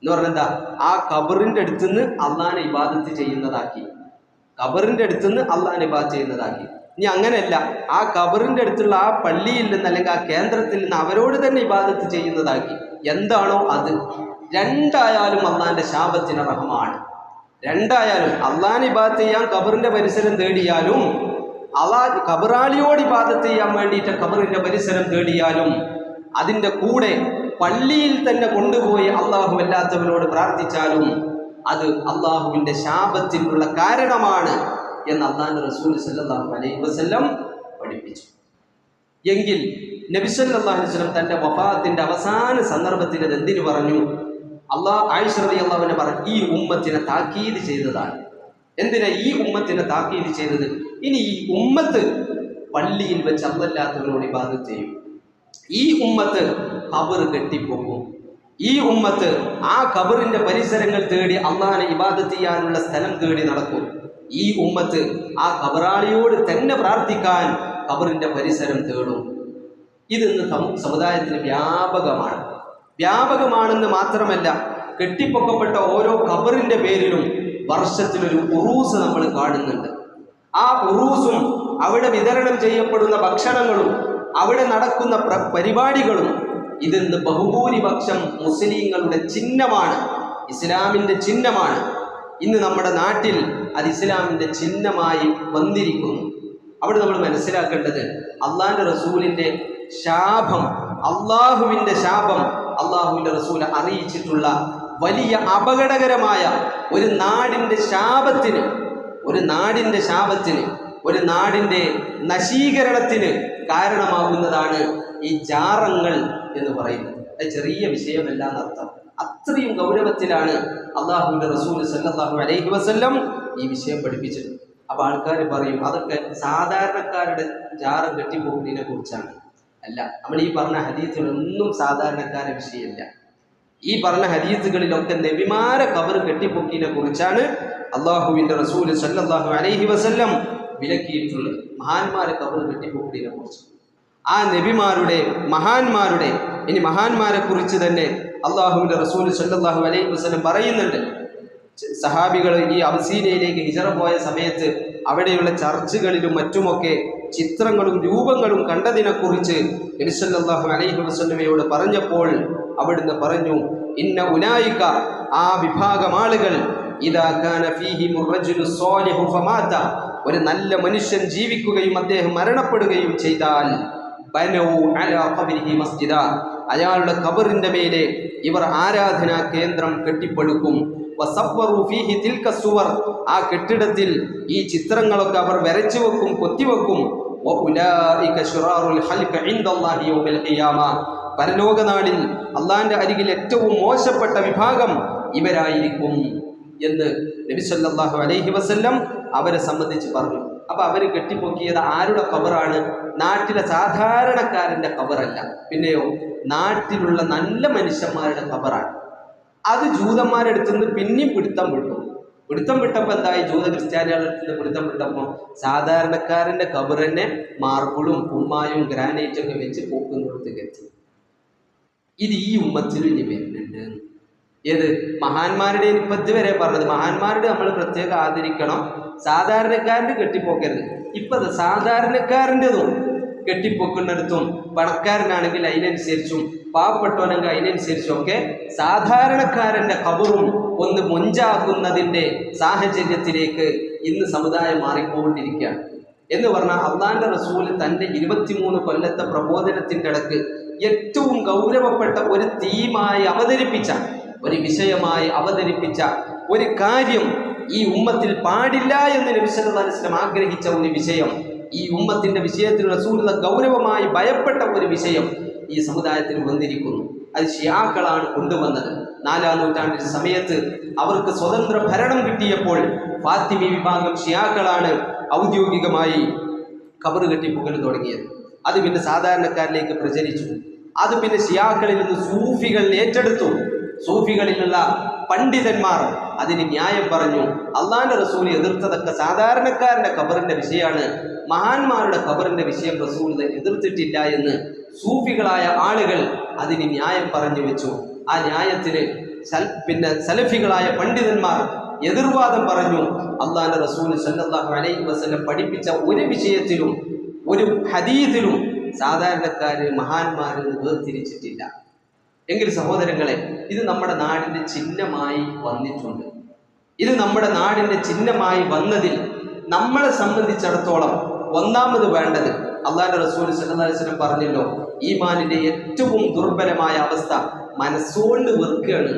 എന്ന് പറഞ്ഞെന്താ? ആ ഖബറിൻ്റെ അടുത്തുനിന്ന് അള്ളാഹിനെ ഇബാദത്ത് ചെയ്യുന്നതാക്കി. ഖബറിൻ്റെ അടുത്തുനിന്ന് അള്ളാഹിനെ ഇബാദത്ത് ചെയ്യുന്നതാക്കി. ഇനി അങ്ങനെയല്ല, ആ ഖബറിൻ്റെ അടുത്തുള്ള ആ പള്ളിയിൽ നിന്ന് അല്ലെങ്കിൽ ആ കേന്ദ്രത്തിൽ നിന്ന് അവരോട് തന്നെ ഇബാദത്ത് ചെയ്യുന്നതാക്കി. എന്താണോ അത്. രണ്ടായാലും അള്ളാഹിൻ്റെ ശാപത്തിന് റഹ്മാണ്. രണ്ടായാലും അള്ളാഹിനെ ഇബാദത്ത് ചെയ്യാൻ ഖബറിൻ്റെ പരിസരം തേടിയാലും, ഖബറാളിയോട് ഇബാദത്ത് ചെയ്യാൻ വേണ്ടിയിട്ട് ഖബറിൻ്റെ പരിസരം തേടിയാലും, അതിൻ്റെ കൂടെ പള്ളിയിൽ തന്നെ കൊണ്ടുപോയി അള്ളാഹു അല്ലാത്തവരോട് പ്രാർത്ഥിച്ചാലും അത് അള്ളാഹുവിൻ്റെ ശാപത്തിനുള്ള കാരണമാണ് എന്ന് അള്ളാഹുവിന്റെ റസൂൽ സല്ലല്ലാഹു അലൈഹി വസല്ലം പഠിപ്പിച്ചു. എങ്കിൽ നബി സല്ലല്ലാഹു അലൈഹി വസല്ലം തൻ്റെ വഫാത്തിന്റെ അവസാന സന്ദർഭത്തിൽ അത് എന്തിനു പറഞ്ഞു? ആയിഷ റളിയല്ലാഹു അൻഹ പറഞ്ഞു, ഈ ഉമ്മത്തിനെ താക്കീത് ചെയ്തതാണ്. എന്തിനാ ഈ ഉമ്മത്തിനെ താക്കീത് ചെയ്തത്? ഇനി ഈ ഉമ്മത്ത് പള്ളിയിൽ വെച്ച് അല്ലാത്തവരോട് ഇബാദത്ത് ചെയ്യും. ഈ ഉമ്മത്ത് ഖബർ കെട്ടിപ്പോകും. ഈ ഉമ്മത്ത് ആ ഖബറിന്റെ പരിസരങ്ങൾ തേടി അള്ളാഹിനെ ഇബാദത്ത് ചെയ്യാനുള്ള സ്ഥലം തേടി നടക്കും. ഈ ഉമ്മത്ത് ആ ഖബറാളിയോട് തന്നെ പ്രാർത്ഥിക്കാൻ ഖബറിന്റെ പരിസരം തേടും. ഇതിന്ന് സമുദായത്തിന് വ്യാപകമാണെന്ന് മാത്രമല്ല, കെട്ടിപ്പൊക്കപ്പെട്ട ഓരോ ഖബറിന്റെ പേരിലും വർഷത്തിലൊരു ഉറൂസ് നമ്മൾ കാണുന്നുണ്ട്. ആ ഉറൂസും അവിടെ വിതരണം ചെയ്യപ്പെടുന്ന ഭക്ഷണങ്ങളും അവിടെ നടക്കുന്ന പരിപാടികളും ഇതിന്ന് ബഹുഭൂരിപക്ഷം മുസ്ലിങ്ങളുടെ ചിഹ്നമാണ്, ഇസ്ലാമിൻ്റെ ചിഹ്നമാണ്. ഇന്ന് നമ്മുടെ നാട്ടിൽ അത് ഇസ്ലാമിൻ്റെ ചിഹ്നമായി വന്നിരിക്കുന്നു. അവിടെ നമ്മൾ മനസ്സിലാക്കേണ്ടത് അള്ളാഹിൻ്റെ റസൂലിൻ്റെ ശാപം, അള്ളാഹുവിൻ്റെ ശാപം അള്ളാഹുവിൻ്റെ റസൂൽ അറിയിച്ചിട്ടുള്ള വലിയ അപകടകരമായ ഒരു നാടിൻ്റെ ശാപത്തിന്, ഒരു നാടിൻ്റെ നശീകരണത്തിന് കാരണമാകുന്നതാണ് ഈ ജാറങ്ങൾ എന്ന് പറയുന്നത്. അത് ചെറിയ വിഷയമല്ല എന്നർത്ഥം. അത്രയും ഗൗരവത്തിലാണ് അള്ളാഹുവിൻ്റെ റസൂൽ സല്ലല്ലാഹു അലൈഹി വസല്ലം ഈ വിഷയം പഠിപ്പിച്ചത്. അപ്പോൾ ആൾക്കാർ പറയും അതൊക്കെ സാധാരണക്കാരുടെ ജാറം കെട്ടിപ്പോകുന്നതിനെ കുറിച്ചാണ്. അല്ല, നമ്മൾ ഈ പറഞ്ഞ ഹദീസുകളൊന്നും സാധാരണക്കാരുടെ വിഷയമല്ല. ഈ പറഞ്ഞ ഹദീസുകളിലൊക്കെ നബിമാരെ ഖബർ കെട്ടിപ്പൊക്കിനെ കുറിച്ചാണ് അള്ളാഹുവിൻ്റെ റസൂൽ സല്ലല്ലാഹു അലൈഹി വസല്ലം വിലക്കിയിട്ടുള്ളത്. മഹാന്മാരെ ഖബർ കെട്ടിപ്പൊക്കിനെ കുറിച്ച്, ആ നബിമാരുടെ മഹാന്മാരുടെ, ഇനി മഹാന്മാരെ കുറിച്ച് തന്നെ അള്ളാഹുവിൻ്റെ റസൂൽ സല്ലല്ലാഹു അലൈഹി വസല്ലം പറയുന്നുണ്ട്. സഹാബികൾ ഈ അബസീനയിലേക്ക് ഹിജറ പോയ സമയത്ത് അവിടെയുള്ള ചർച്ചുകളിലും മറ്റുമൊക്കെ ചിത്രങ്ങളും രൂപങ്ങളും കണ്ടതിനെക്കുറിച്ച് നബി സല്ലല്ലാഹു അലൈഹി വസല്ലമയോട് പറഞ്ഞപ്പോൾ അവിടുന്ന് പറഞ്ഞു, ഇന്ന ഉലായിക, ആ വിഭാഗം ആളുകൾ, ഇദാ കാന ഫീഹിം റജുലു സ്വാലിഹു ഫമാത, ഒരു നല്ല മനുഷ്യൻ ജീവിക്കുകയും അദ്ദേഹം മരണപ്പെടുകയും ചെയ്താൽ, ബനൗ അലാ ഖബരിഹി മസ്ജിദ, അയാളുടെ ഖബറിന്റെ മേലെ ഇവർ ആരാധനാ കേന്ദ്രം കെട്ടിപ്പടുക്കും. വസവ്വറു ഫീഹി തിൽക സുവർ, ആ കെട്ടിടത്തിൽ ഈ ചിത്രങ്ങളൊക്കെ അവർ വരച്ചു വെക്കും, കൊത്തിവെക്കും. വഉലൈക ശിറാറുൽ ഖൽഖി ഇൻദല്ലാഹി യൗമൽ ഖിയാമ, പരലോകനാളിൽ അള്ളാഹിന്റെ അരികിൽ ഏറ്റവും മോശപ്പെട്ട വിഭാഗം ഇവരായിരിക്കും എന്ന് നബി സല്ലല്ലാഹു അലൈഹി വസല്ലം അവരെ സംബന്ധിച്ച് പറഞ്ഞു. അപ്പൊ അവര് കെട്ടിപ്പൊക്കിയത് ആരുടെ ഖബറാണ്? നാട്ടിലെ സാധാരണക്കാരന്റെ ഖബറല്ല, പിന്നെയോ നാട്ടിലുള്ള നല്ല മനുഷ്യന്മാരുടെ ഖബറാണ്. അത് ജൂതന്മാരെടുത്തുനിന്ന് പിന്നെയും പിടുത്തം വിട്ടപ്പോൾ എന്തായി? ജൂത ക്രിസ്ത്യാനികളുടെ അടുത്ത് പിടുത്തം വിട്ടപ്പോൾ സാധാരണക്കാരന്റെ ഖബർ തന്നെ മാർബിളും കുമ്മായും ഗ്രാനൈറ്റും ഒക്കെ വെച്ച് പോക്കുന്നിടത്തേക്ക് എത്തി. ഇത് ഈ ഉമ്മത്തിൽ ഇനി വരുന്നുണ്ട്. ഏത്? മഹാന്മാരുടെ ഇപ്പം ഇതുവരെ പറഞ്ഞത് മഹാന്മാരുടെ നമ്മൾ പ്രത്യേകം ആദരിക്കണം, സാധാരണക്കാരൻ്റെ കെട്ടിപ്പോക്കരുത്. ഇപ്പം അത് സാധാരണക്കാരൻ്റെതും കെട്ടിപ്പൊക്കുന്നിടത്തും പണക്കാരനാണെങ്കിൽ അതിനനുസരിച്ചും പാവപ്പെട്ടവനെങ്കിൽ അതിനനുസരിച്ചും ഒക്കെ സാധാരണക്കാരൻ്റെ ഖബറും ഒന്ന് മൊഞ്ചാക്കുന്നതിൻ്റെ സാഹചര്യത്തിലേക്ക് ഇന്ന് സമുദായം മാറിക്കൊണ്ടിരിക്കുകയാണ്. എന്ന് പറഞ്ഞാൽ അള്ളാഹിൻ്റെ റസൂൽ തൻ്റെ 23 കൊല്ലത്തെ പ്രബോധനത്തിൻ്റെ ഇടക്ക് ഏറ്റവും ഗൗരവപ്പെട്ട ഒരു തീമായി അവതരിപ്പിച്ച, ഒരു വിഷയമായി അവതരിപ്പിച്ച ഒരു കാര്യം, ഈ ഉമ്മത്തിൽ പാടില്ല എന്ന് നബി സല്ലല്ലാഹു അലൈഹി വസല്ലം ആഗ്രഹിച്ച ഒരു വിഷയം, ഈ ഉമ്മത്തിന്റെ വിഷയത്തിൽ റസൂൽ ഗൗരവമായി ഭയപ്പെട്ട ഒരു വിഷയം ഈ സമുദായത്തിൽ വന്നിരിക്കുന്നു. അത് ഷിയാക്കളാണ് കൊണ്ടുവന്നത്. 4-ാം നൂറ്റാണ്ടിന്റെ സമയത്ത് അവർക്ക് സ്വതന്ത്ര ഭരണം കിട്ടിയപ്പോൾ ഫാത്തിമി വിഭാഗം ഷിയാക്കളാണ് ഔദ്യോഗികമായി ഖബർ കെട്ടിപ്പൊക്കൽ തുടങ്ങിയത്. അത് പിന്നെ സാധാരണക്കാരിലേക്ക് പ്രചരിച്ചു. അത് പിന്നെ ഷിയാക്കളിൽ നിന്ന് സൂഫികൾ ഏറ്റെടുത്തു. സൂഫികളിലുള്ള പണ്ഡിതന്മാർ അതിന് ന്യായം പറഞ്ഞു. അള്ളാഹിന്റെ റസൂൽ എതിർത്തതൊക്കെ സാധാരണക്കാരന്റെ ഖബറിന്റെ വിഷയമാണ്, മഹാന്മാരുടെ ഖബറിന്റെ വിഷയം റസൂൽ എതിർത്തിട്ടില്ല എന്ന് സൂഫികളായ ആളുകൾ അതിന് ന്യായം പറഞ്ഞു വെച്ചു. ആ ന്യായത്തിന് സലഫികളായ പണ്ഡിതന്മാർ എതിർവാദം പറഞ്ഞു. അള്ളാഹിന്റെ റസൂൽ സല്ലല്ലാഹു അലൈഹി വസല്ലം പഠിപ്പിച്ച ഒരു വിഷയത്തിലും ഒരു ഹദീസിലും സാധാരണക്കാര് മഹാന്മാരിൽ വേർതിരിച്ചിട്ടില്ല. എങ്കിൽ സഹോദരങ്ങളെ, ഇത് നമ്മുടെ നാടിൻ്റെ ചിഹ്നമായി വന്നിട്ടുണ്ട്. ഇത് നമ്മുടെ നാടിൻ്റെ ചിഹ്നമായി വന്നതിൽ നമ്മളെ സംബന്ധിച്ചിടത്തോളം ഒന്നാമത് വേണ്ടത്, അള്ളാഹുവിന്റെ റസൂൽ സല്ലല്ലാഹു അലൈഹി വസല്ലം പറഞ്ഞല്ലോ, ഈമാനിന്റെ ഏറ്റവും ദുർബലമായ അവസ്ഥ മനസ്സുകൊണ്ട് വെറുക്കുകയാണ്.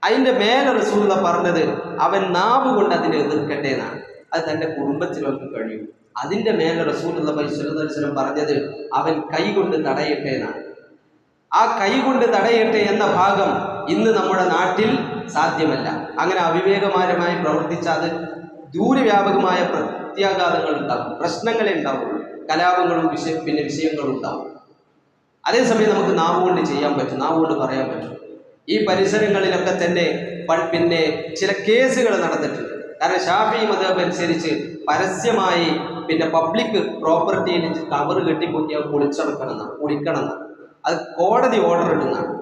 അതിൻ്റെ മേലെ റസൂൽ പറഞ്ഞത് അവൻ നാവ് കൊണ്ട് അതിനെ എതിർക്കട്ടെ എന്നാണ്. അത് തൻ്റെ കുടുംബത്തിലൊക്കെ കഴിയും. അതിൻ്റെ മേലെ റസൂലുള്ളാഹി സ്വല്ലല്ലാഹു അലൈഹി വസല്ലം പറഞ്ഞത് അവൻ കൈകൊണ്ട് തടയട്ടെ എന്നാണ്. ആ കൈകൊണ്ട് തടയട്ടെ എന്ന ഭാഗം ഇന്ന് നമ്മുടെ നാട്ടിൽ സാധ്യമല്ല. അങ്ങനെ അവിവേകപരമായി പ്രവർത്തിച്ചാൽ അത് ദൂരവ്യാപകമായ പ്രത്യാഘാതങ്ങൾ ഉണ്ടാകും, പ്രശ്നങ്ങളെ ഉണ്ടാവുള്ളൂ, കലാപങ്ങളും വിഷയങ്ങളും ഉണ്ടാവും. അതേസമയം നമുക്ക് നാവ് കൊണ്ട് ചെയ്യാൻ പറ്റും, നാവ് കൊണ്ട് പറയാൻ പറ്റും. ഈ പരിസരങ്ങളിലൊക്കെ തന്നെ പിന്നെ ചില കേസുകൾ നടന്നിട്ടുണ്ട്. കാരണം ഷാഫിഈ മദ്ഹബ് അനുസരിച്ച് പരസ്യമായി പബ്ലിക് പ്രോപ്പർട്ടിയിൽ കവർ കെട്ടിപ്പൊക്കിയാൽ പൊളിക്കണം. അത് കോടതി ഓർഡർ ഇടുന്നതാണ്.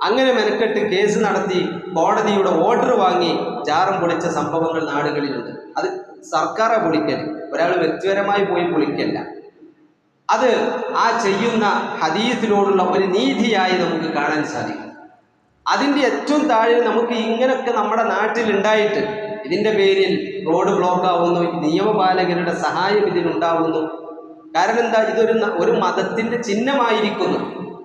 അങ്ങനെ മെനക്കെട്ട് കേസ് നടത്തി കോടതിയുടെ ഓർഡർ വാങ്ങി ജാറം പൊളിച്ച സംഭവങ്ങൾ നാടുകളിലുണ്ട്. അത് സർക്കാരെ പൊളിക്കൽ, ഒരാൾ വ്യക്തിപരമായി പോയി പൊളിക്കല്ല. അത് ആ ചെയ്യുന്ന ഹദീസിനോടുള്ള ഒരു നീതിയായി നമുക്ക് കാണാൻ സാധിക്കും. അതിൻ്റെ ഏറ്റവും താഴെ നമുക്ക് ഇങ്ങനെയൊക്കെ നമ്മുടെ നാട്ടിൽ ഉണ്ടായിട്ട് ഇതിൻ്റെ പേരിൽ റോഡ് ബ്ലോക്ക് ആവുന്നു, നിയമപാലകരുടെ സഹായം ഇതിനുണ്ടാവുന്നു. കാരണം എന്താ? ഒരു മതത്തിൻ്റെ ചിഹ്നമായിരിക്കുന്നു.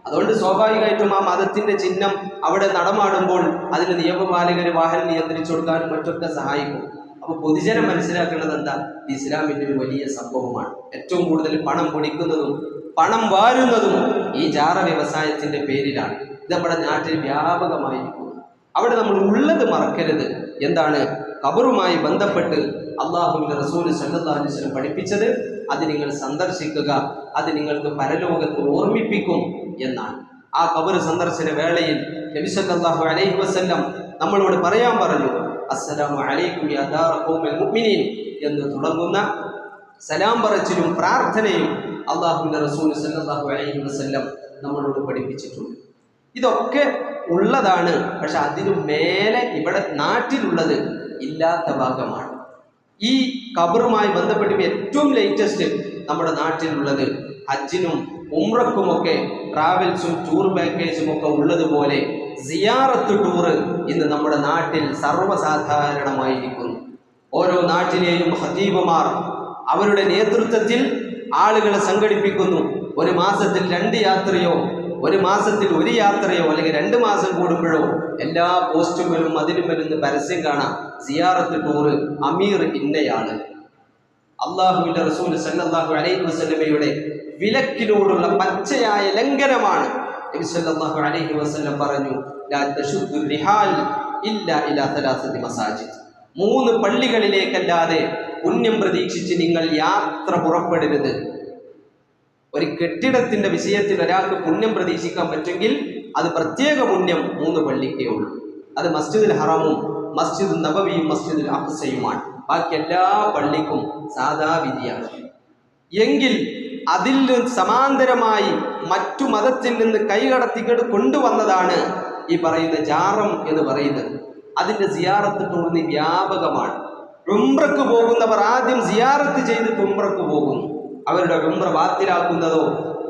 അതുകൊണ്ട് സ്വാഭാവികമായിട്ടും ആ മതത്തിന്റെ ചിഹ്നം അവിടെ നടമാടുമ്പോൾ അതിന് നിയമപാലകർ വാഹനം നിയന്ത്രിച്ചു കൊടുക്കാനും മറ്റൊക്കെ സഹായിക്കും. അപ്പൊ പൊതുജനം മനസ്സിലാക്കേണ്ടത് എന്താ? ഇസ്ലാമിന്റെ ഒരു വലിയ സംഭവമാണ്. ഏറ്റവും കൂടുതൽ പണം പൊടിക്കുന്നതും പണം വാരുന്നതും ഈ ജാറ വ്യവസായത്തിന്റെ പേരിലാണ്. ഇത് നമ്മുടെ നാട്ടിൽ വ്യാപകമായിരിക്കുന്നു. അവിടെ നമ്മൾ ഉള്ളത് മറക്കരുത്. എന്താണ്? ഖബറുമായി ബന്ധപ്പെട്ട് അള്ളാഹുവിന്റെ റസൂൽ സല്ലല്ലാഹു അലൈഹി വസല്ലം പഠിപ്പിച്ചത്, അത് നിങ്ങൾ സന്ദർശിക്കുക, അത് നിങ്ങൾക്ക് പരലോകത്ത് ഓർമ്മിപ്പിക്കും എന്നാണ്. ആ ഖബർ സന്ദർശന വേളയിൽ നബി സല്ലല്ലാഹു അലൈഹി വസല്ലം നമ്മളോട് പറയാൻ പറഞ്ഞു, അസ്സലാമു അലൈക്കും യാ ദാറ ഖൗമിൽ മുഅ്മിനീൻ എന്ന് തുടങ്ങുന്ന സലാം പറച്ചിലും പ്രാർത്ഥനയും അള്ളാഹുവിന്റെ റസൂൽ സല്ലല്ലാഹു അലൈഹി വസല്ലം നമ്മളോട് പഠിപ്പിച്ചിട്ടുണ്ട്. ഇതൊക്കെ ഉള്ളതാണ്. പക്ഷെ അതിനു മേലെ ഇവിടെ നാട്ടിലുള്ളത് ഇല്ലാത്ത ഭാഗമാണ്. ഈ ഖബറുമായി ബന്ധപ്പെട്ട് ഏറ്റവും ലേറ്റസ്റ്റ് നമ്മുടെ നാട്ടിലുള്ളത് ഹജ്ജിനും ഉംറക്കുമൊക്കെ ട്രാവൽസും ടൂർ പാക്കേജും ഒക്കെ ഉള്ളതുപോലെ സിയാറത്ത് ടൂറ് ഇന്ന് നമ്മുടെ നാട്ടിൽ സർവ്വസാധാരണമായിരിക്കുന്നു. ഓരോ നാട്ടിലെയും ഖതീബുമാർ അവരുടെ നേതൃത്വത്തിൽ ആളുകളെ സംഘടിപ്പിക്കുന്നു. ഒരു മാസത്തിൽ 2 യാത്രയോ, ഒരു മാസത്തിൽ 1 യാത്രയോ, അല്ലെങ്കിൽ 2 മാസം കൂടുമ്പോഴോ എല്ലാ പോസ്റ്റുകളും അതിലും വരുന്ന പരസ്യം കാണാം, സിയാറത്ത് ടൂറ്, അമീർ ഇന്നയാണ്. അള്ളാഹുവിന്റെ റസൂൽ സല്ലല്ലാഹു അലൈഹി വസല്ലമയുടെ വിലക്കിനോടുള്ള പച്ചയായ ലംഘനമാണ്. നബി സല്ലല്ലാഹു അലൈഹി വസല്ലം പറഞ്ഞു, ലാ തശുദ്ദു റിഹാൽ ഇല്ലാ ഇലാ 3 മസാജിദ്. 3 പള്ളികളിലേക്കല്ലാതെ പുണ്യം പ്രതീക്ഷിച്ച് നിങ്ങൾ യാത്ര പുറപ്പെടരുത്. ഒരു കെട്ടിടത്തിന്റെ വിഷയത്തിൽ ഒരാൾക്ക് പുണ്യം പ്രതീക്ഷിക്കാൻ പറ്റുമെങ്കിൽ അത് പ്രത്യേക പുണ്യം 3 പള്ളിക്കേ ഉള്ളൂ. അത് മസ്ജിദുൽ ഹറമും മസ്ജിദുൽ നബവിയും മസ്ജിദുൽ അഖ്സയുമാണ്. ബാക്കി എല്ലാ പള്ളിക്കും സാധാ വിധിയാണ്. എങ്കിൽ അതിൽ സമാന്തരമായി മറ്റു മതത്തിൽ നിന്ന് കൈകടത്തികൾ കൊണ്ടുവന്നതാണ് ഈ പറയുന്ന ജാറം എന്ന് പറയുന്നത്. അതിന്റെ സിയാറത്ത് ടൂറിന് വ്യാപകമാണ്. ഉംറക്ക് പോകുന്നവർ ആദ്യം സിയാറത്ത് ചെയ്തിട്ട് ഉംറക്ക് പോകുന്നു. അവരുടെ ഉംറ ബാത്തിലാക്കുന്നതോ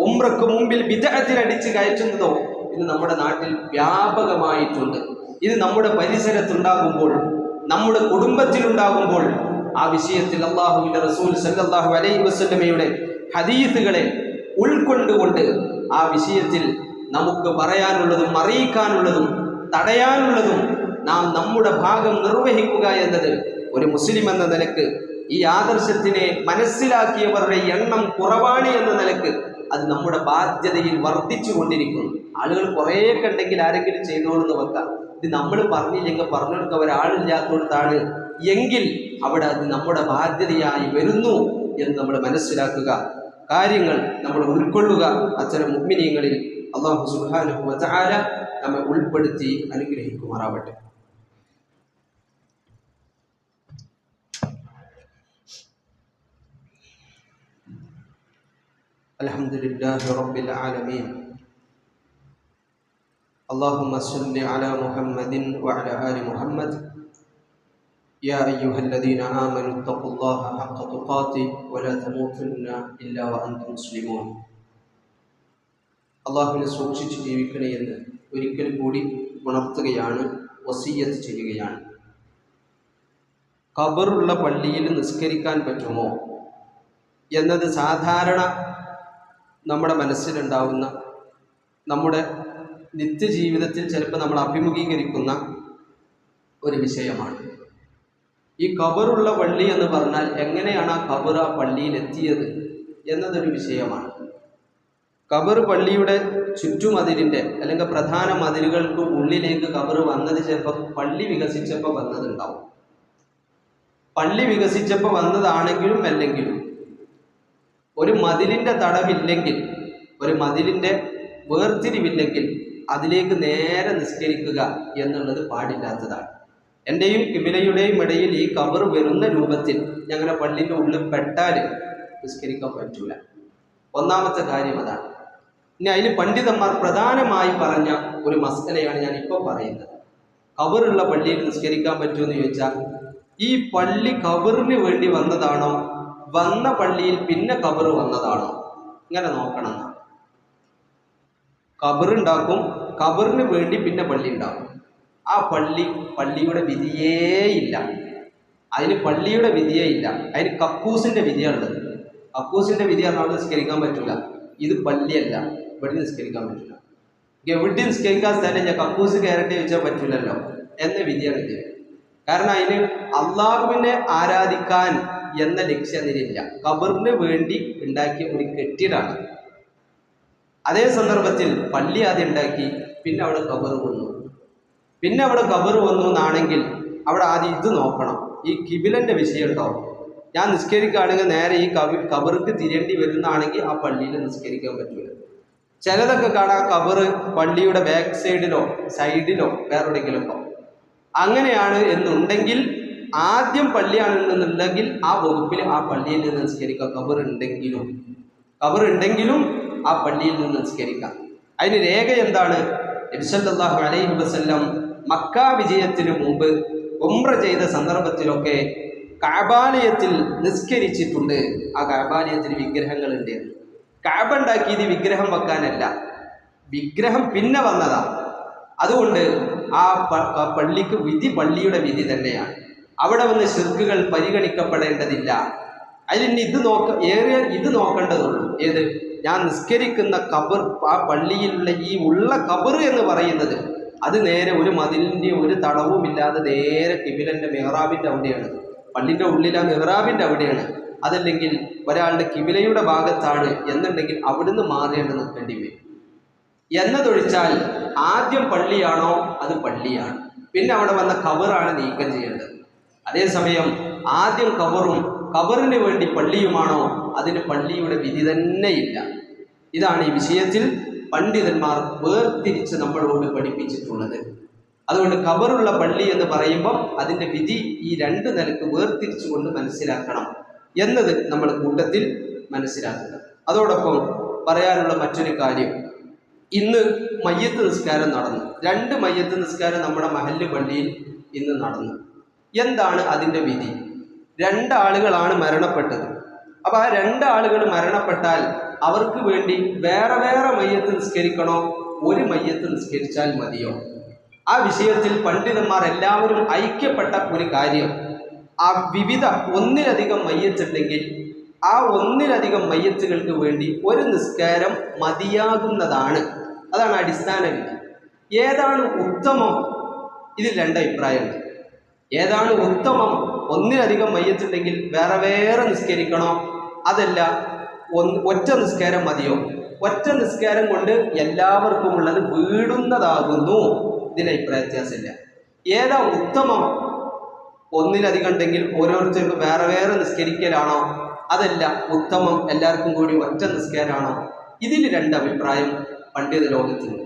ഉംറക്ക് മുമ്പിൽ ബിദ്അത്തിൽ അടിച്ച് കയറ്റുന്നതോ ഇത് നമ്മുടെ നാട്ടിൽ വ്യാപകമായിട്ടുണ്ട്. ഇത് നമ്മുടെ പരിസരത്തുണ്ടാകുമ്പോൾ, നമ്മുടെ കുടുംബത്തിലുണ്ടാകുമ്പോൾ ആ വിഷയത്തിൽ അള്ളാഹുവിന്റെ റസൂൽ സല്ലല്ലാഹു അലൈഹി വസല്ലമയുടെ ഹദീസുകളെ ഉൾക്കൊണ്ടുകൊണ്ട് ആ വിഷയത്തിൽ നമുക്ക് പറയാനുള്ളതും അറിയിക്കാനുള്ളതും തടയാനുള്ളതും നാം നമ്മുടെ ഭാഗം നിർവഹിക്കുക എന്നത് ഒരു മുസ്ലിം എന്ന നിലക്ക്, ഈ ആദർശത്തിനെ മനസ്സിലാക്കിയവരുടെ എണ്ണം കുറവാണ് എന്ന നിലക്ക് അത് നമ്മുടെ ബാധ്യതയിൽ വർദ്ധിച്ചു കൊണ്ടിരിക്കുന്നു. ആളുകൾ കുറേയൊക്കെ ഉണ്ടെങ്കിൽ ആരെങ്കിലും ചെയ്തോളെന്ന് വെക്കാം. ഇത് നമ്മൾ പറഞ്ഞില്ലെങ്കിൽ പറഞ്ഞെടുക്കാൻ ഒരാളില്ലാത്തടത്താണ് എങ്കിൽ അവിടെ അത് നമ്മുടെ ബാധ്യതയായി വരുന്നു എന്ന് നമ്മൾ മനസ്സിലാക്കുക, കാര്യങ്ങൾ നമ്മൾ ഉൾക്കൊള്ളുക. അത്തരം മുഅ്മിനീങ്ങളിൽ അല്ലാഹു സുബ്ഹാനഹു വ തആല നമ്മെ ഉൾപ്പെടുത്തി അനുഗ്രഹിക്കുമാറാവട്ടെ. അൽഹംദുലില്ലാഹി റബ്ബിൽ ആലമീൻ. اللهم صل على محمد وعلى آل محمد يا أيها الذين آمنوا اتقوا الله حق تقاته ولا تموتن إلا وأنتم مسلمون. അള്ളാഹുവിനെ സൂക്ഷിച്ച് ജീവിക്കണേ എന്ന് ഒരിക്കൽ കൂടി ഉണർത്തുകയാണ്, വസിയ്യത്ത് ചെയ്യുകയാണ്. ഖബറുള്ള പള്ളിയിൽ നിസ്കരിക്കാൻ പറ്റുമോ എന്നത് സാധാരണ നമ്മുടെ മനസ്സിലുണ്ടാവുന്ന, നമ്മുടെ നിത്യജീവിതത്തിൽ ചിലപ്പോൾ നമ്മൾ അഭിമുഖീകരിക്കുന്ന ഒരു വിഷയമാണ്. ഈ ഖബറുള്ള പള്ളി എന്ന് പറഞ്ഞാൽ എങ്ങനെയാണ് ആ ഖബർ ആ പള്ളിയിൽ എത്തിയത് എന്നതൊരു വിഷയമാണ്. ഖബർ പള്ളിയുടെ ചുറ്റുമതിലിൻ്റെ അല്ലെങ്കിൽ പ്രധാന മതിലുകൾക്ക് ഉള്ളിലേക്ക് ഖബർ വന്നത് ചിലപ്പോൾ പള്ളി വികസിച്ചപ്പോൾ വന്നതുണ്ടാവും. പള്ളി വികസിച്ചപ്പോൾ വന്നതാണെങ്കിലും അല്ലെങ്കിലും ഒരു മതിലിൻ്റെ തടവില്ലെങ്കിൽ, ഒരു മതിലിൻ്റെ വേർതിരിവില്ലെങ്കിൽ അതിലേക്ക് നേരെ നിസ്കരിക്കുക എന്നുള്ളത് പാടില്ലാത്തതാണ്. എൻ്റെയും കിബിലയുടെയും ഇടയിൽ ഈ ഖബർ വരുന്ന രൂപത്തിൽ ഞങ്ങളുടെ പള്ളിൻ്റെ ഉള്ളിൽ പെട്ടാൽ നിസ്കരിക്കാൻ പറ്റൂല. ഒന്നാമത്തെ കാര്യം അതാണ്. ഇനി അതിൽ പണ്ഡിതന്മാർ പ്രധാനമായി പറഞ്ഞ ഒരു മസലയാണ് ഞാൻ ഇപ്പോൾ പറയുന്നത്. ഖബറുള്ള പള്ളിയിൽ നിസ്കരിക്കാൻ പറ്റുമെന്ന് ചോദിച്ചാൽ ഈ പള്ളി ഖബറിന് വേണ്ടി വന്നതാണോ, വന്ന പള്ളിയിൽ പിന്നെ ഖബർ വന്നതാണോ, ഇങ്ങനെ നോക്കണം. ഖബറുണ്ടാക്കും, ഖബറിന് വേണ്ടി പിന്നെ പള്ളി ഉണ്ടാക്കും. ആ പള്ളിയുടെ വിധിയേ ഇല്ല. അതിന് പള്ളിയുടെ വിധിയേ ഇല്ല, അതിന് കക്കൂസിൻ്റെ വിധിയാണുള്ളത്. കക്കൂസിൻ്റെ വിധി പറഞ്ഞാൽ നിസ്കരിക്കാൻ പറ്റില്ല. ഇത് പള്ളിയല്ല, ഇവിടെ നിസ്കരിക്കാൻ പറ്റില്ല. എവിടെ നിസ്കരിക്കാൻ സ്ഥലം കക്കൂസ് കയറട്ടെ ചോദിച്ചാൽ പറ്റൂലല്ലോ എന്ന വിധിയാണ് ഇത്. കാരണം അതിന് അള്ളാഹുവിനെ ആരാധിക്കാൻ എന്ന ലക്ഷ്യം അതിനില്ല. ഖബറിന് വേണ്ടി ഉണ്ടാക്കിയ ഒരു കെട്ടിടാണ്. അതേ സന്ദർഭത്തിൽ പള്ളി ആദ്യം ഉണ്ടാക്കി, പിന്നെ അവിടെ ഖബർ വന്നു. പിന്നെ അവിടെ ഖബർ വന്നു എന്നാണെങ്കിൽ അവിടെ ആദ്യം ഇത് നോക്കണം, ഈ കിബിലന്റെ വിഷയം ഉണ്ടോ. ഞാൻ നിസ്കരിക്കുകയാണെങ്കിൽ നേരെ ഈ ഖബർക്ക് തിരേണ്ടി വരുന്നതാണെങ്കിൽ ആ പള്ളിയിൽ നിസ്കരിക്കാൻ പറ്റില്ല. ചിലതൊക്കെ കാണാം ഖബർ പള്ളിയുടെ ബാക്ക് സൈഡിലോ സൈഡിലോ വേറെ എവിടെയെങ്കിലും ഉണ്ടാവും. അങ്ങനെയാണ് എന്നുണ്ടെങ്കിൽ ആദ്യം പള്ളിയാണെന്നുണ്ടെങ്കിൽ ആ വകുപ്പിൽ ആ പള്ളിയിൽ നിന്ന് നിസ്കരിക്കുക. ഖബർ ഉണ്ടെങ്കിലും ആ പള്ളിയിൽ നിന്ന് നിസ്കരിക്കാം. അതിന് രേഖ എന്താണ്? നബി സല്ലല്ലാഹു അലൈഹി വസല്ലം മക്ക വിജയത്തിന് മുമ്പ് ഉംറ ചെയ്ത സന്ദർഭത്തിലൊക്കെ കഅബാലയത്തിൽ നിസ്കരിച്ചിട്ടുണ്ട്. ആ കഅബാലയത്തിൽ വിഗ്രഹങ്ങളുണ്ട്. കഅബ ഉണ്ടാക്കിയത് വിഗ്രഹം വെക്കാനല്ല, വിഗ്രഹം പിന്നെ വന്നതാ. അതുകൊണ്ട് ആ പള്ളിക്ക് വിധി പള്ളിയുടെ വിധി തന്നെയാണ്. അവിടെ വന്ന് ശിർക്കുകൾ പരിഗണിക്കപ്പെടേണ്ടതില്ല. അതിന് ഇത് നോക്കേണ്ടതുള്ളൂ. ഏത്? ഞാൻ നിസ്കരിക്കുന്ന ഖബർ, ആ പള്ളിയിലുള്ള ഈ ഉള്ള ഖബർ എന്ന് പറയുന്നത് അത് നേരെ ഒരു മതിലിൻ്റെ ഒരു തടവുമില്ലാതെ നേരെ കിബിലന്റെ മെഹ്റാബിന്റെ അവിടെയാണ്. പള്ളിന്റെ ഉള്ളിലെ മെഹ്റാബിന്റെ അവിടെയാണ്. അതല്ലെങ്കിൽ ഒരാളുടെ കിബിലയുടെ ഭാഗത്താണ് എന്നുണ്ടെങ്കിൽ അവിടുന്ന് മാറിയിട്ട് നിൽക്കേണ്ടി വരും. എന്നതൊഴിച്ചാൽ ആദ്യം പള്ളിയാണോ അത് പള്ളിയാണ്, പിന്നെ അവിടെ വന്ന ഖബറാണ് നീക്കം ചെയ്യേണ്ടത്. അതേസമയം ആദ്യം ഖബറിന് വേണ്ടി പള്ളിയുമാണോ അതിന് പള്ളിയുടെ വിധി തന്നെയില്ല. ഇതാണ് ഈ വിഷയത്തിൽ പണ്ഡിതന്മാർ വേർതിരിച്ച് നമ്മളോട് പഠിപ്പിച്ചിട്ടുള്ളത്. അതുകൊണ്ട് ഖബറുള്ള പള്ളി എന്ന് പറയുമ്പോൾ അതിൻ്റെ വിധി ഈ രണ്ട് നിലക്ക് വേർതിരിച്ചുകൊണ്ട് മനസ്സിലാക്കണം എന്നത് നമ്മൾ കൂട്ടത്തിൽ മനസ്സിലാക്കുക. അതോടൊപ്പം പറയാനുള്ള മറ്റൊരു കാര്യം, ഇന്ന് മയ്യത്ത് നിസ്കാരം നടന്നു. 2 മയ്യത്ത് നിസ്കാരം നമ്മുടെ മഹല്ല് പള്ളിയിൽ ഇന്ന് നടന്നു. എന്താണ് അതിൻ്റെ വിധി? 2 ആളുകളാണ് മരണപ്പെട്ടത്. അപ്പോൾ ആ 2 ആളുകൾ മരണപ്പെട്ടാൽ അവർക്ക് വേണ്ടി വേറെ വേറെ മയ്യത്ത് നിസ്കരിക്കണോ, ഒരു മയ്യത്ത് നിസ്കരിച്ചാൽ മതിയോ? ആ വിഷയത്തിൽ പണ്ഡിതന്മാർ എല്ലാവരും ഐക്യപ്പെട്ട ഒരു കാര്യം, ആ വിവിധ ഒന്നിലധികം മയ്യത്തുണ്ടെങ്കിൽ ആ ഒന്നിലധികം മയ്യത്തുകൾക്ക് വേണ്ടി ഒരു നിസ്കാരം മതിയാകുന്നതാണ്. അതാണ് അടിസ്ഥാന വിധി. ഏതാണ് ഉത്തമം? ഇതിൽ 2 അഭിപ്രായമുണ്ട്. ഏതാണ് ഉത്തമം? ഒന്നിലധികം മയ്യത്തുണ്ടെങ്കിൽ വേറെ വേറെ നിസ്കരിക്കണോ, അതല്ല ഒറ്റ നിസ്കാരം മതിയോ? ഒറ്റ നിസ്കാരം കൊണ്ട് എല്ലാവർക്കും ഉള്ളത് വീടുന്നതാകുന്നു. ഇതിന് അഭിപ്രായ വ്യത്യാസമില്ല. ഏതാ ഉത്തമം? ഒന്നിലധികം ഉണ്ടെങ്കിൽ ഓരോരുത്തർക്കും വേറെ വേറെ നിസ്കരിക്കലാണോ, അതല്ല ഉത്തമം എല്ലാവർക്കും കൂടി ഒറ്റ നിസ്കാരമാണോ? ഇതിൽ 2 അഭിപ്രായം പണ്ഡിത ലോകത്തുണ്ട്.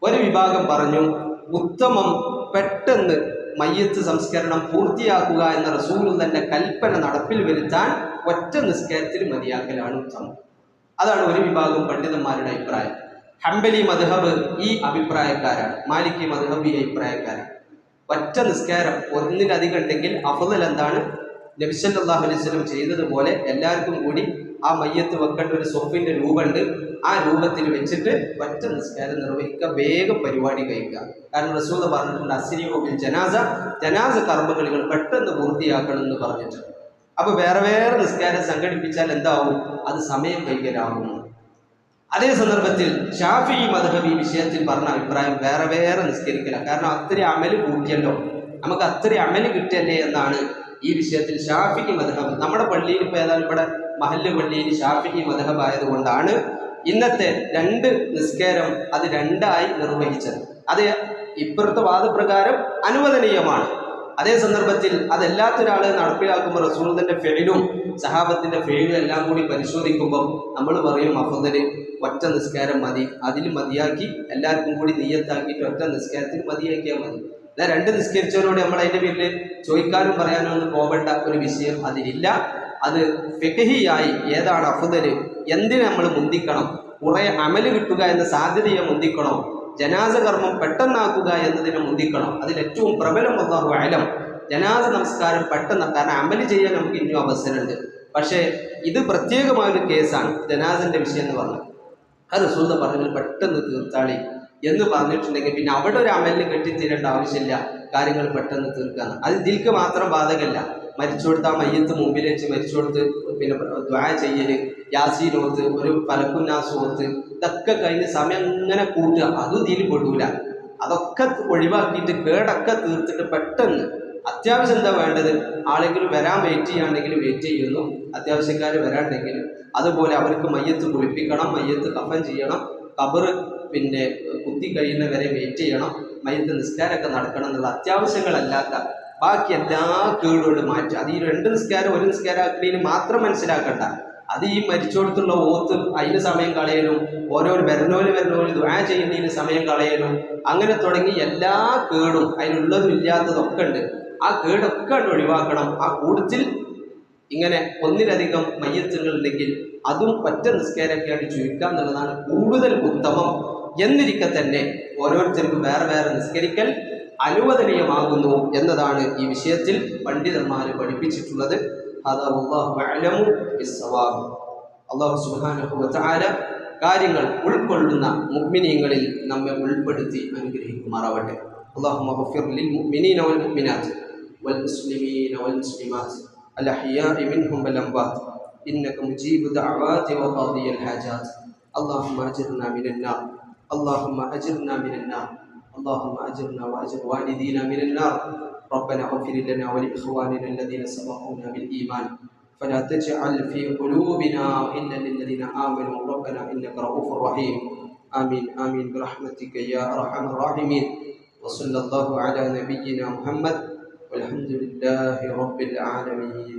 ഒരു വിഭാഗം പറഞ്ഞു ഉത്തമം പെട്ടെന്ന് മയ്യത്ത് സംസ്കരണം പൂർത്തിയാക്കുക എന്ന റസൂലുള്ളാഹിന്റെ കൽപ്പന നടപ്പിൽ വരുത്താൻ ഒറ്റ നിസ്കാരത്തിൽ മതിയാക്കലാണ് ഉത്തമം. അതാണ് ഒരു വിഭാഗം പണ്ഡിതന്മാരുടെ അഭിപ്രായം. ഹംബലി മദ്ഹബ് ഈ അഭിപ്രായക്കാരാണ്. മാലിക്കി മദ്ഹബ് ഈ അഭിപ്രായക്കാരാണ്. ഒറ്റ നിസ്കാരം ഒന്നിലധികം ഉണ്ടെങ്കിൽ അഫ്ളൽ എന്താണ്? നബി സല്ലല്ലാഹു അലൈഹി വസല്ലം ചെയ്തതുപോലെ എല്ലാവർക്കും കൂടി ആ മയ്യത്ത് വെക്കേണ്ട ഒരു സൊഫിന്റെ രൂപമുണ്ട്. ആ രൂപത്തിൽ വെച്ചിട്ട് ഒറ്റ നിസ്കാരം നിർവഹിക്കുക, വേഗം പരിപാടി കഴിക്കുക. കാരണം റസൂൽ പറഞ്ഞിട്ടുണ്ട് അസ്രിഉ ബിൽ ജനാസ കർമ്മങ്ങൾ പെട്ടെന്ന് പൂർത്തിയാക്കണം എന്ന് പറഞ്ഞിട്ടുണ്ട്. അപ്പോൾ വേറെ വേറെ നിസ്കാരം സംഘടിപ്പിച്ചാൽ എന്താവും? അത് സമയം കൈകലാവുന്നു. അതേ സന്ദർഭത്തിൽ ഷാഫിഈ മദ്ഹബ് ഈ വിഷയത്തിൽ പറഞ്ഞ അഭിപ്രായം വേറെ വേറെ നിസ്കരിക്കില്ല. കാരണം അത്രയും അമല് കൂട്ടിയല്ലോ, നമുക്ക് അത്രയും അമല് കിട്ടിയല്ലേ എന്നാണ് ഈ വിഷയത്തിൽ ഷാഫിഈ മദ്ഹബ്. നമ്മുടെ പള്ളിയിൽ ഇപ്പോൾ ഏതായാലും ഇവിടെ മഹല്ല് പള്ളിയിൽ ഷാഫിഈ മദ്ഹബ് ആയതുകൊണ്ടാണ് ഇന്നത്തെ 2 നിസ്കാരം അത് 2ആയി നിർവഹിച്ചത്. അത് ഇപ്പുറത്തെ വാദപ്രകാരം അനുവദനീയമാണ്. അതേ സന്ദർഭത്തിൽ അതല്ലാത്തൊരാൾ നടപ്പിലാക്കുമ്പോൾ റസൂലുള്ളാഹിന്റെ ഫെയിലും സഹാബത്തിന്റെ ഫെയിലും എല്ലാം കൂടി പരിശോധിക്കുമ്പോൾ നമ്മൾ പറയും അഫ്ളല് ഒറ്റ നിസ്കാരം മതി, അതിൽ മതിയാക്കി എല്ലാവർക്കും കൂടി നിയ്യത്താക്കിയിട്ട് ഒറ്റ നിസ്കാരത്തിൽ മതിയാക്കിയാൽ മതി. എന്നാൽ 2 നിസ്കരിച്ചവരോട് നമ്മൾ അതിൻ്റെ പേരിൽ ചോദിക്കാനും പറയാനും ഒന്നും പോകേണ്ട ഒരു വിഷയം അതിലില്ല. അത് ഫിഖ്ഹിയായി ഏതാണ് അഫ്ളല്, എന്തിനെ നമ്മൾ മുന്തിക്കണം, കുറേ അമല് കിട്ടുക എന്ന സാധ്യതയെ മുന്തിക്കണോ, ജനാസ കർമ്മം പെട്ടെന്നാക്കുക എന്നതിനെ മുന്തിക്കണം. അതിലേറ്റവും പ്രബലം അല്ലാഹു അഅലം ജനാസ നമസ്കാരം പെട്ടെന്ന്, കാരണം അമല് ചെയ്യാൻ നമുക്ക് ഇനിയും അവസരമുണ്ട്. പക്ഷേ ഇത് പ്രത്യേകമായൊരു കേസാണ് ജനാസന്റെ വിഷയം എന്ന് പറഞ്ഞത്. അത് റസൂൽ പറഞ്ഞാൽ പെട്ടെന്ന് തീർത്താളി എന്ന് പറഞ്ഞിട്ടുണ്ടെങ്കിൽ പിന്നെ അവിടെ ഒരു അമലിന് കെട്ടിത്തീരേണ്ട ആവശ്യമില്ല, കാര്യങ്ങൾ പെട്ടെന്ന് തീർക്കാന്ന്. അത് ഇതിൽക്ക് മാത്രം ബാധകമല്ല. മരിച്ചോടുത്ത് ആ മയ്യത്ത് മുമ്പിൽ വെച്ച് മരിച്ചോടുത്ത് പിന്നെ ദ്വാ ചെയ്യല്, യാസീനോത്ത്, ഒരു ഫലക്കുന്നാസോത്ത്, ഇതൊക്കെ കഴിഞ്ഞ് സമയം ഇങ്ങനെ കൂട്ടുക, അതും ഇതിൽ പെടൂല. അതൊക്കെ ഒഴിവാക്കിയിട്ട് കേടൊക്കെ തീർത്തിട്ട് പെട്ടെന്ന് അത്യാവശ്യം എന്താ വേണ്ടത്, ആളെങ്കിലും വരാൻ വെയിറ്റ് ചെയ്യുകയാണെങ്കിൽ വെയിറ്റ് ചെയ്യുന്നു, അത്യാവശ്യക്കാർ വരാണ്ടെങ്കിൽ അതുപോലെ അവർക്ക് മയ്യത്ത് കുളിപ്പിക്കണം, മയ്യത്ത് കഫൻ ചെയ്യണം, കബറ് പിന്നെ കുത്തി കഴിയുന്നവരെ വെയിറ്റ് ചെയ്യണം, മയ്യത്ത് നിസ്കാരമൊക്കെ നടക്കണം എന്നുള്ള അത്യാവശ്യങ്ങളല്ലാത്ത ബാക്കി എല്ലാ കേടുകളും മാറ്റുക. അത് ഈ 2 നിസ്കാരം 1 നിസ്കാരം ആക്കുന്നതിന് മാത്രം മനസ്സിലാക്കണ്ട. അത് ഈ മരിച്ചോടത്തുള്ള ഓത്ത് അതിന് സമയം കളയലും, ഓരോരോ വരണോല് ദുആ ചെയ്യുന്നതിന് സമയം കളയലും, അങ്ങനെ തുടങ്ങി എല്ലാ കേടും അതിനുള്ളതും ഇല്ലാത്തതൊക്കെ ഉണ്ട്. ആ കേടൊക്കെ ഒഴിവാക്കണം. ആ കൂടുതൽ ഇങ്ങനെ ഒന്നിലധികം മയ്യത്തുകൾ ഉണ്ടെങ്കിൽ അതും ഒറ്റ നിസ്കാരമൊക്കെയായിട്ട് ചുരുക്കുക എന്നുള്ളതാണ് കൂടുതൽ ഉത്തമം. എന്നിരിക്കെ തന്നെ ഓരോരുത്തർക്കും വേറെ വേറെ നിസ്കരിക്കൽ അനുവദനീയമാകുന്നു എന്നതാണ് ഈ വിഷയത്തിൽ പണ്ഡിതന്മാർ പഠിപ്പിച്ചിട്ടുള്ളത്. അല്ലാഹു സുബ്ഹാനഹു വ തആല കാര്യങ്ങൾ ഉൾക്കൊള്ളുന്ന മുഅ്മിനീങ്ങളിൽ നമ്മെ ഉൾപ്പെടുത്തി അനുഗ്രഹിക്കുമാറാവട്ടെ. അല്ലാഹുമ്മ ഗ്ഫിർ ലിൽ മുഅ്മിനീന വൽ മുഅ്മിനാത്ത് വൽ മുസ്ലിമീന വൽ മുസ്ലിമാത്ത് അൽ അഹ്യാഇ മിൻഹും വൽ അംവാത്ത് ഇന്നക മുജീബു ദഅവാതി വ ഖാദിയൽ ഹാജാത്ത്. അല്ലാഹുമ്മ അജിർനാ മിനൻ നാർ, അല്ലാഹുമ്മ അജിർനാ മിനൻ നാർ, اللهم أجرنا وأجر والدينا من النار. ربنا اغفر لنا ولإخواننا الذين سبقونا بالإيمان فلا تجعل في قلوبنا إلا للذين آمنوا ربنا إنك رؤوف رحيم. آمين آمين برحمتك يا أرحم الراحمين. وصلى الله على نبينا محمد والحمد لله رب العالمين.